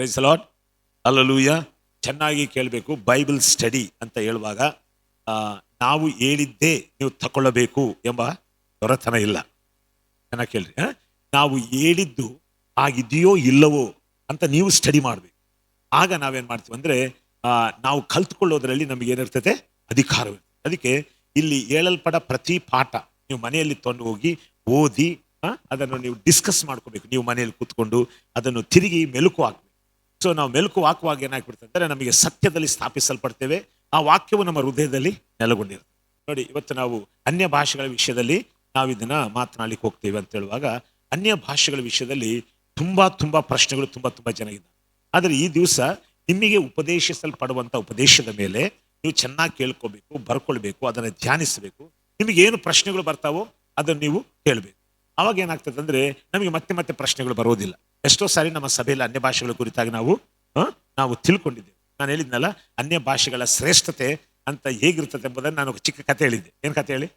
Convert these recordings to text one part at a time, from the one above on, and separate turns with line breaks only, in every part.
Price the lord. Hallelujah. ಚೆನ್ನಾಗಿ ಕೇಳಬೇಕು. Bible study ಅಂತ ಹೇಳುವಾಗ ನಾವು ಹೇಳಿದ್ದೇ ನೀವು ತಗೊಳ್ಳಬೇಕು ಎಂಬ ಹೊರತನ ಇಲ್ಲ. ಚೆನ್ನಾಗಿ ಕೇಳ್ರಿ. ನಾವು ಹೇಳಿದ್ದು ಆಗಿದೆಯೋ ಇಲ್ಲವೋ ಅಂತ ನೀವು ಸ್ಟಡಿ ಮಾಡಬೇಕು. ಆಗ ನಾವೇನ್ ಮಾಡ್ತೀವಿ ಅಂದ್ರೆ ನಾವು ಕಲ್ತ್ಕೊಳ್ಳೋದ್ರಲ್ಲಿ ನಮಗೆ ಏನಿರ್ತದೆ, ಅಧಿಕಾರವಿರ್ತದೆ. ಅದಕ್ಕೆ ಇಲ್ಲಿ ಹೇಳಲ್ಪಡ ಪ್ರತಿ ಪಾಠ ನೀವು ಮನೆಯಲ್ಲಿ ತೊಗೊಂಡು ಹೋಗಿ ಓದಿ ಅದನ್ನು ನೀವು ಡಿಸ್ಕಸ್ ಮಾಡ್ಕೋಬೇಕು. ನೀವು ಮನೆಯಲ್ಲಿ ಕೂತ್ಕೊಂಡು ಅದನ್ನು ತಿರುಗಿ ಮೆಲುಕು ಹಾಕ್ಬೇಕು. ಸೊ ನಾವು ಮೆಲುಕು ಹಾಕುವಾಗ ಏನಾಗ್ಬಿಡ್ತದೆ ಅಂದರೆ ನಮಗೆ ಸತ್ಯದಲ್ಲಿ ಸ್ಥಾಪಿಸಲ್ಪಡ್ತೇವೆ. ಆ ವಾಕ್ಯವು ನಮ್ಮ ಹೃದಯದಲ್ಲಿ ನೆಲೆಗೊಂಡಿರ್ತದೆ. ನೋಡಿ, ಇವತ್ತು ನಾವು ಅನ್ಯ ಭಾಷೆಗಳ ವಿಷಯದಲ್ಲಿ ನಾವು ಇದನ್ನ ಮಾತನಾಡಲಿಕ್ಕೆ ಹೋಗ್ತೇವೆ ಅಂತ ಹೇಳುವಾಗ, ಅನ್ಯ ಭಾಷೆಗಳ ವಿಷಯದಲ್ಲಿ ತುಂಬಾ ಪ್ರಶ್ನೆಗಳು ತುಂಬಾ ಜನ ಇದ್ದಾರೆ. ಆದರೆ ಈ ದಿವಸ ನಿಮಗೆ ಉಪದೇಶಿಸಲ್ಪಡುವಂಥ ಉಪದೇಶದ ಮೇಲೆ ನೀವು ಚೆನ್ನಾಗಿ ಕೇಳ್ಕೋಬೇಕು, ಬರ್ಕೊಳ್ಬೇಕು, ಅದನ್ನು ಧ್ಯಾನಿಸಬೇಕು. ನಿಮಗೆ ಏನು ಪ್ರಶ್ನೆಗಳು ಬರ್ತಾವೋ ಅದನ್ನು ನೀವು ಕೇಳಬೇಕು. ಅವಾಗ ಏನಾಗ್ತದೆ ಅಂದ್ರೆ ನಮಗೆ ಮತ್ತೆ ಪ್ರಶ್ನೆಗಳು ಬರೋದಿಲ್ಲ. ಎಷ್ಟೋ ಸಾರಿ ನಮ್ಮ ಸಭೆಯಲ್ಲಿ ಅನ್ಯ ಭಾಷೆಗಳ ಕುರಿತಾಗಿ ನಾವು ತಿಳ್ಕೊಂಡಿದ್ದೇವೆ. ನಾನು ಹೇಳಿದ್ನಲ್ಲ, ಅನ್ಯ ಭಾಷೆಗಳ ಶ್ರೇಷ್ಠತೆ ಅಂತ ಹೇಗಿರ್ತದೆ ಎಂಬುದನ್ನು ನಾನು ಚಿಕ್ಕ ಕತೆ ಹೇಳಿದ್ದೆ. ಏನ್ ಕತೆ ಹೇಳಿ?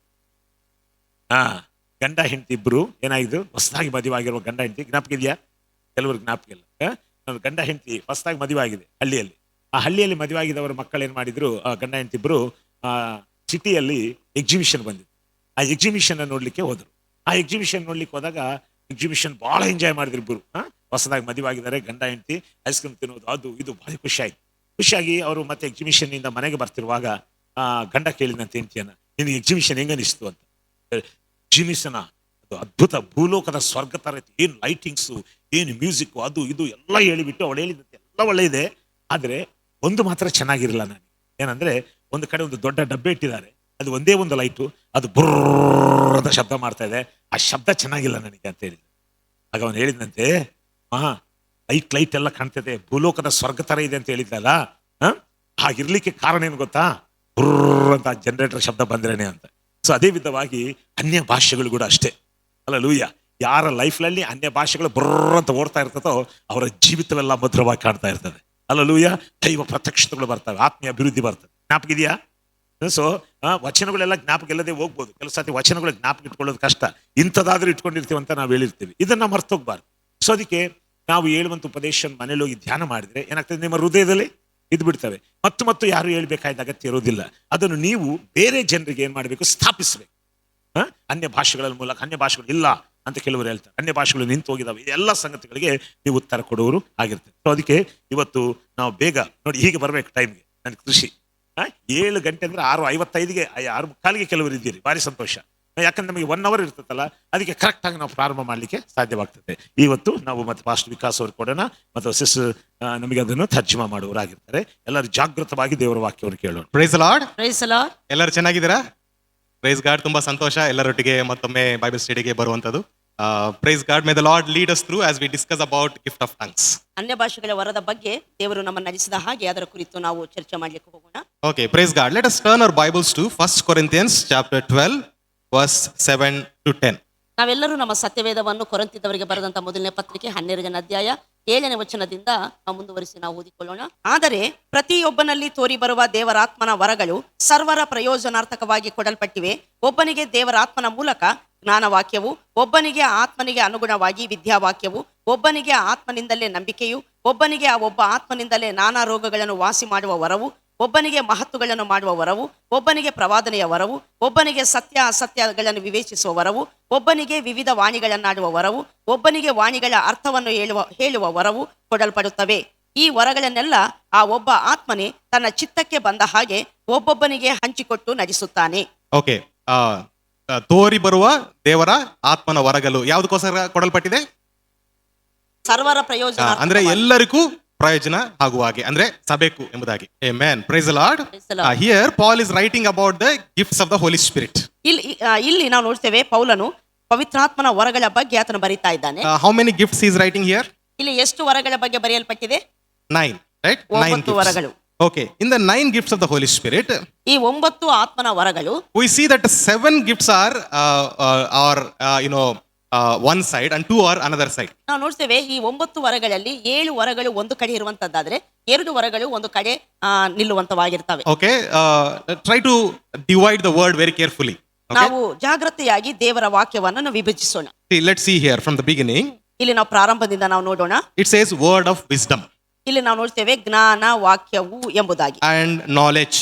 ಗಂಡ ಹೆಂಡತಿ ಇಬ್ರು ಏನಾಗಿದ್ರು, ಹೊಸದಾಗಿ ಮದುವೆ ಆಗಿರುವ ಗಂಡ ಹೆಂಡತಿ. ಜ್ಞಾಪಕ ಇದೆಯಾ? ಕೆಲವ್ರಿಗೆ ಜ್ಞಾಪಕ ಇಲ್ಲ. ನನ್ನ ಗಂಡ ಹೆಂಡತಿ ಹೊಸದಾಗಿ ಮದುವೆ ಆಗಿದೆ ಹಳ್ಳಿಯಲ್ಲಿ. ಆ ಹಳ್ಳಿಯಲ್ಲಿ ಮದುವೆ ಆಗಿದವರ ಮಕ್ಕಳು ಏನ್ ಮಾಡಿದ್ರು, ಗಂಡ ಹೆಂಡತಿ ಇಬ್ರು ಸಿಟಿಯಲ್ಲಿ ಎಕ್ಸಿಬಿಷನ್ ಬಂದಿದ್ರು. ಆ ಎಕ್ಸಿಬಿಷನ್ ನೋಡ್ಲಿಕ್ಕೆ ಹೋದ್ರು. ಆ ಎಕ್ಸಿಬಿಷನ್ ನೋಡ್ಲಿಕ್ಕೆ ಹೋದಾಗ ಎಕ್ಸಿಬಿಷನ್ ಬಹಳ ಎಂಜಾಯ್ ಮಾಡಿದ್ರು ಇಬ್ಬರು. ಹೊಸದಾಗಿ ಮದುವೆ ಆಗಿದ್ದಾರೆ, ಗಂಡ ಹೆಂಡತಿ ಐಸ್ ಕ್ರೀಮ್ ತಿನ್ನೋದು, ಅದು ಇದು ಭಾರಿ ಖುಷಿಯಾಗಿ ಅವರು ಮತ್ತೆ ಎಕ್ಸಿಬಿಷನ್ ಇಂದ ಮನೆಗೆ ಬರ್ತಿರುವಾಗ ಗಂಡ ಕೇಳಿದಂತೆ ಹೆಂಡತಿಯನ್ನ, ನಿನಗೆ ಎಕ್ಸಿಬಿಷನ್ ಹೆಂಗನಿಸ್ತು ಅಂತ. ಎಕ್ಸಿಬಿಷನ್ ಅದು ಅದ್ಭುತ, ಭೂಲೋಕದ ಸ್ವರ್ಗ ತರ ಇತ್ತು. ಏನು ಲೈಟಿಂಗ್ಸು, ಏನು ಮ್ಯೂಸಿಕ್, ಅದು ಇದು ಎಲ್ಲ ಹೇಳಿಬಿಟ್ಟು ಅವಳು ಹೇಳಿದಂತೆ ಎಲ್ಲ ಒಳ್ಳೆ ಇದೆ. ಆದ್ರೆ ಒಂದು ಮಾತ್ರ ಚೆನ್ನಾಗಿರಲಿಲ್ಲ ನನಗೆ. ಏನಂದ್ರೆ, ಒಂದು ಕಡೆ ಒಂದು ದೊಡ್ಡ ಡಬ್ಬೆ ಇಟ್ಟಿದ್ದಾರೆ, ಅದು ಒಂದೇ ಒಂದು ಲೈಟು, ಅದು ಬುರ್ರದ ಶಬ್ದ ಮಾಡ್ತಾ ಇದೆ. ಆ ಶಬ್ದ ಚೆನ್ನಾಗಿಲ್ಲ ನನಗೆ ಅಂತ ಹೇಳಿದ. ಆಗ ಅವನು ಹೇಳಿದಂತೆ, ಲೈಟ್ ಎಲ್ಲ ಕಾಣ್ತದೆ, ಭೂಲೋಕದ ಸ್ವರ್ಗ ತರ ಇದೆ ಅಂತ ಹೇಳಿದ್ನಲ್ಲ, ಹಾಗಿರ್ಲಿಕ್ಕೆ ಕಾರಣ ಏನು ಗೊತ್ತಾ? ಬುರ್ರ ಅಂತ ಜನರೇಟರ್ ಶಬ್ದ ಬಂದ್ರೇನೆ ಅಂತ. ಸೊ ಅದೇ ವಿಧವಾಗಿ ಅನ್ಯ ಭಾಷೆಗಳು ಕೂಡ ಅಷ್ಟೇ. ಹಲ್ಲೆಲೂಯಾ. ಯಾರ ಲೈಫ್ನಲ್ಲಿ ಅನ್ಯ ಭಾಷೆಗಳು ಬುರ್ರ ಅಂತ ಓಡ್ತಾ ಇರ್ತದೋ ಅವರ ಜೀವಿತವೆಲ್ಲ ಮಧುರವಾಗಿ ಕಾಣ್ತಾ ಇರ್ತದೆ. ಹಲ್ಲೆಲೂಯಾ. ದೈವ ಪ್ರತ್ಯಕ್ಷತೆಗಳು ಬರ್ತವೆ, ಆತ್ಮೀಯ ಅಭಿವೃದ್ಧಿ ಬರ್ತದೆ. ಜ್ಞಾಪಕ ಇದೆಯಾ? ಸೊ ವಚನಗಳೆಲ್ಲ ಜ್ಞಾಪಕ ಇಲ್ಲದೆ ಹೋಗ್ಬೋದು. ಕೆಲವು ಸಾತಿ ವಚನಗಳು ಜ್ಞಾಪಕ ಇಟ್ಕೊಳ್ಳೋದು ಕಷ್ಟ. ಇಂಥದ್ದಾದ್ರೂ ಇಟ್ಕೊಂಡಿರ್ತೀವಿ ಅಂತ ನಾವು ಹೇಳಿರ್ತೀವಿ. ಇದನ್ನ ಮರ್ತೋಗ್ಬಾರ್ದು. ಸೊ ಅದಕ್ಕೆ ನಾವು ಹೇಳುವಂಥ ಉಪದೇಶ ಮನೇಲಿ ಹೋಗಿ ಧ್ಯಾನ ಮಾಡಿದ್ರೆ ಏನಾಗ್ತದೆ, ನಿಮ್ಮ ಹೃದಯದಲ್ಲಿ ಇದು ಬಿಡ್ತವೆ. ಮತ್ತು ಯಾರು ಹೇಳ್ಬೇಕಾದ ಅಗತ್ಯ ಇರೋದಿಲ್ಲ. ಅದನ್ನು ನೀವು ಬೇರೆ ಜನರಿಗೆ ಏನ್ ಮಾಡಬೇಕು, ಸ್ಥಾಪಿಸ್ಬೇಕು. ಅನ್ಯ ಭಾಷೆಗಳ ಮೂಲಕ. ಅನ್ಯ ಭಾಷೆಗಳು ಇಲ್ಲ ಅಂತ ಕೆಲವರು ಹೇಳ್ತಾರೆ, ಅನ್ಯ ಭಾಷೆಗಳು ನಿಂತು ಹೋಗಿದಾವೆ. ಇದೆಲ್ಲ ಸಂಗತಿಗಳಿಗೆ ನೀವು ಉತ್ತರ ಕೊಡುವವರು ಆಗಿರ್ತದೆ. ಸೊ ಅದಕ್ಕೆ ಇವತ್ತು ನಾವು ಬೇಗ ನೋಡಿ ಹೀಗೆ ಬರ್ಬೇಕು ಟೈಮ್ಗೆ. ನನ್ನ ಕೃಷಿ 7 ಗಂಟೆ ಅಂದ್ರೆ 6:55ಗೆ 6:45ಗೆ ಕೆಲವರು ಇದ್ದೀರಿ, ಭಾರಿ ಸಂತೋಷ. ಯಾಕಂದ್ರೆ ನಮಗೆ 1 hour ಇರ್ತದಲ್ಲ, ಅದಕ್ಕೆ ಕರೆಕ್ಟ್ ಆಗಿ ನಾವು ಪ್ರಾರಂಭ ಮಾಡ್ಲಿಕ್ಕೆ ಸಾಧ್ಯವಾಗ್ತದೆ. ಇವತ್ತು ನಾವು ಮತ್ತೆ ಪಾಸ್ಟರ್ ವಿಕಾಸ್ ಅವರು ಕೊಡೋಣ, ಮತ್ತು ಸಿಸ್ಟರ್ ನಮಗೆ ಅದನ್ನು ತರ್ಜುಮಾ ಮಾಡುವವರಾಗಿರ್ತಾರೆ. ಎಲ್ಲರೂ ಜಾಗೃತವಾಗಿ ದೇವರ ವಾಕ್ಯವನ್ನು ಕೇಳೋಣ.
Praise the Lord.
Praise the Lord.
ಎಲ್ಲರೂ ಚೆನ್ನಾಗಿದ್ದೀರಾ? Praise God. ತುಂಬಾ ಸಂತೋಷ ಎಲ್ಲರೊಟ್ಟಿಗೆ ಮತ್ತೊಮ್ಮೆ ಬೈಬಲ್ ಸ್ಟಡಿಗೆ ಬರುವಂತದ್ದು. Praise God. May the Lord lead us through as we discuss about gift of tongues.
ಅನ್ಯ ಭಾಷೆಗಳ ವರದ ಬಗ್ಗೆ ದೇವರು ನಮ್ಮನ್ನು ನಡೆಸಿದ ಹಾಗೆ ಅದರ ಕುರಿತು ನಾವು ಚರ್ಚೆ ಮಾಡಲಿಕ್ಕೆ ಹೋಗೋಣ.
Okay, praise God. Let us turn our Bibles to 1 Corinthians chapter 12 verse 7 to 10.
ನಾವೆಲ್ಲರೂ ನಮ್ಮ ಸತ್ಯವೇದವನ್ನು ಕೊರಿಂಥದವರಿಗೆ ಬರೆದಂತ ಮೊದಲನೇ ಪತ್ರಿಕೆ 12ನೇ ಅಧ್ಯಾಯ 7ನೇ ವಚನದಿಂದ ಮುಂದುವರಿಸಿ ನಾವು ಓದಿಕೊಳ್ಳೋಣ. ಆದರೆ ಪ್ರತಿಯೊಬ್ಬನಲ್ಲಿ ತೋರಿ ಬರುವ ದೇವರಾತ್ಮನ ವರಗಳು ಸರ್ವರ ಪ್ರಯೋಜನಾರ್ಥಕವಾಗಿ ಕೊಡಲ್ಪಟ್ಟಿವೆ. ಒಬ್ಬನಿಗೆ ದೇವರಾತ್ಮನ ಮೂಲಕ ಜ್ಞಾನವಾಕ್ಯವು, ಒಬ್ಬನಿಗೆ ಆತ್ಮನಿಗೆ ಅನುಗುಣವಾಗಿ ವಿದ್ಯಾವಾಕ್ಯವು, ಒಬ್ಬನಿಗೆ ಆತ್ಮನಿಂದಲೇ ನಂಬಿಕೆಯು, ಒಬ್ಬನಿಗೆ ಆ ಒಬ್ಬ ಆತ್ಮನಿಂದಲೇ ನಾನಾ ರೋಗಗಳನ್ನು ವಾಸಿ ಮಾಡುವ ವರವು, ಒಬ್ಬನಿಗೆ ಮಹತ್ತುಗಳನ್ನು ಮಾಡುವ ವರವು, ಒಬ್ಬನಿಗೆ ಪ್ರವಾದನೆಯ ವರವು, ಒಬ್ಬನಿಗೆ ಸತ್ಯ ಅಸತ್ಯಗಳನ್ನು ವಿವೇಚಿಸುವ ವರವು, ಒಬ್ಬನಿಗೆ ವಿವಿಧ ವಾಣಿಗಳನ್ನಾಡುವ ವರವು, ಒಬ್ಬನಿಗೆ ವಾಣಿಗಳ ಅರ್ಥವನ್ನು ಹೇಳುವ ವರವು ಕೊಡಲ್ಪಡುತ್ತವೆ. ಈ ವರಗಳನ್ನೆಲ್ಲ ಆ ಒಬ್ಬ ಆತ್ಮನೇ ತನ್ನ ಚಿತ್ತಕ್ಕೆ ಬಂದ ಹಾಗೆ ಒಬ್ಬೊಬ್ಬನಿಗೆ ಹಂಚಿಕೊಟ್ಟು ನಡೆಸುತ್ತಾನೆ.
ಓಕೆ, ತೋರಿ ಬರುವ ದೇವರ ಆತ್ಮನ ವರಗಳು ಯಾವುದಕ್ಕೋಸ್ಕರ ಕೊಡಲ್ಪಟ್ಟಿದೆ?
ಸರ್ವರ ಪ್ರಯೋಜನ,
ಅಂದ್ರೆ ಎಲ್ಲರಿಗೂ ಪ್ರಯೋಜನ ಆಗುವ ಹಾಗೆ, ಅಂದ್ರೆ ಸಬೇಕು ಎಂಬುದಾಗಿ. Amen. Praise the Lord. Here Paul is writing about the gifts of the Holy Spirit.
ಇಲ್ಲಿ ನಾವು ನೋಡ್ತೇವೆ ಪೌಲನು ಪವಿತ್ರಾತ್ಮನ ವರಗಳ ಬಗ್ಗೆ ಆತನು ಬರೀತಾ ಇದ್ದಾನೆ.
How many gifts he is writing here?
ಇಲ್ಲಿ ಎಷ್ಟು ವರಗಳ ಬಗ್ಗೆ ಬರೆಯಲ್ಪಟ್ಟಿದೆ?
9, right? 9
ವರಗಳು.
Okay, in the 9 gifts of the Holy Spirit,
ಈ 9 ಆತ್ಮನ ವರಗಳು,
we see that 7 gifts are one side and 2 are another side.
ನಾವು ನೋಡ್ತೇವೆ ಈ 9 ವರಗಳಲ್ಲಿ 7 ವರಗಳು ಒಂದು ಕಡೆ ಇರುವಂತದ್ದಾದ್ರೆ 2 ವರಗಳು ಒಂದು ಕಡೆ ನಿಲ್ಲುವಂತವಾಗಿರ್ತವೆ.
Okay, try to divide the word very carefully.
ನಾವು ಜಾಗೃತಿಯಾಗಿ ದೇವರ ವಾಕ್ಯವನ್ನು ವಿಭಜಿಸೋಣ.
Let's see here from the beginning.
ಇಲ್ಲಿ ನಾವು ಪ್ರಾರಂಭದಿಂದ ನಾವು ನೋಡೋಣ.
It says word of wisdom.
ಇಲ್ಲಿ ನಾವು ನೋಡ್ತೇವೆ ಜ್ಞಾನ ವಾಕ್ಯವು ಎಂಬುದಾಗಿ,
and knowledge,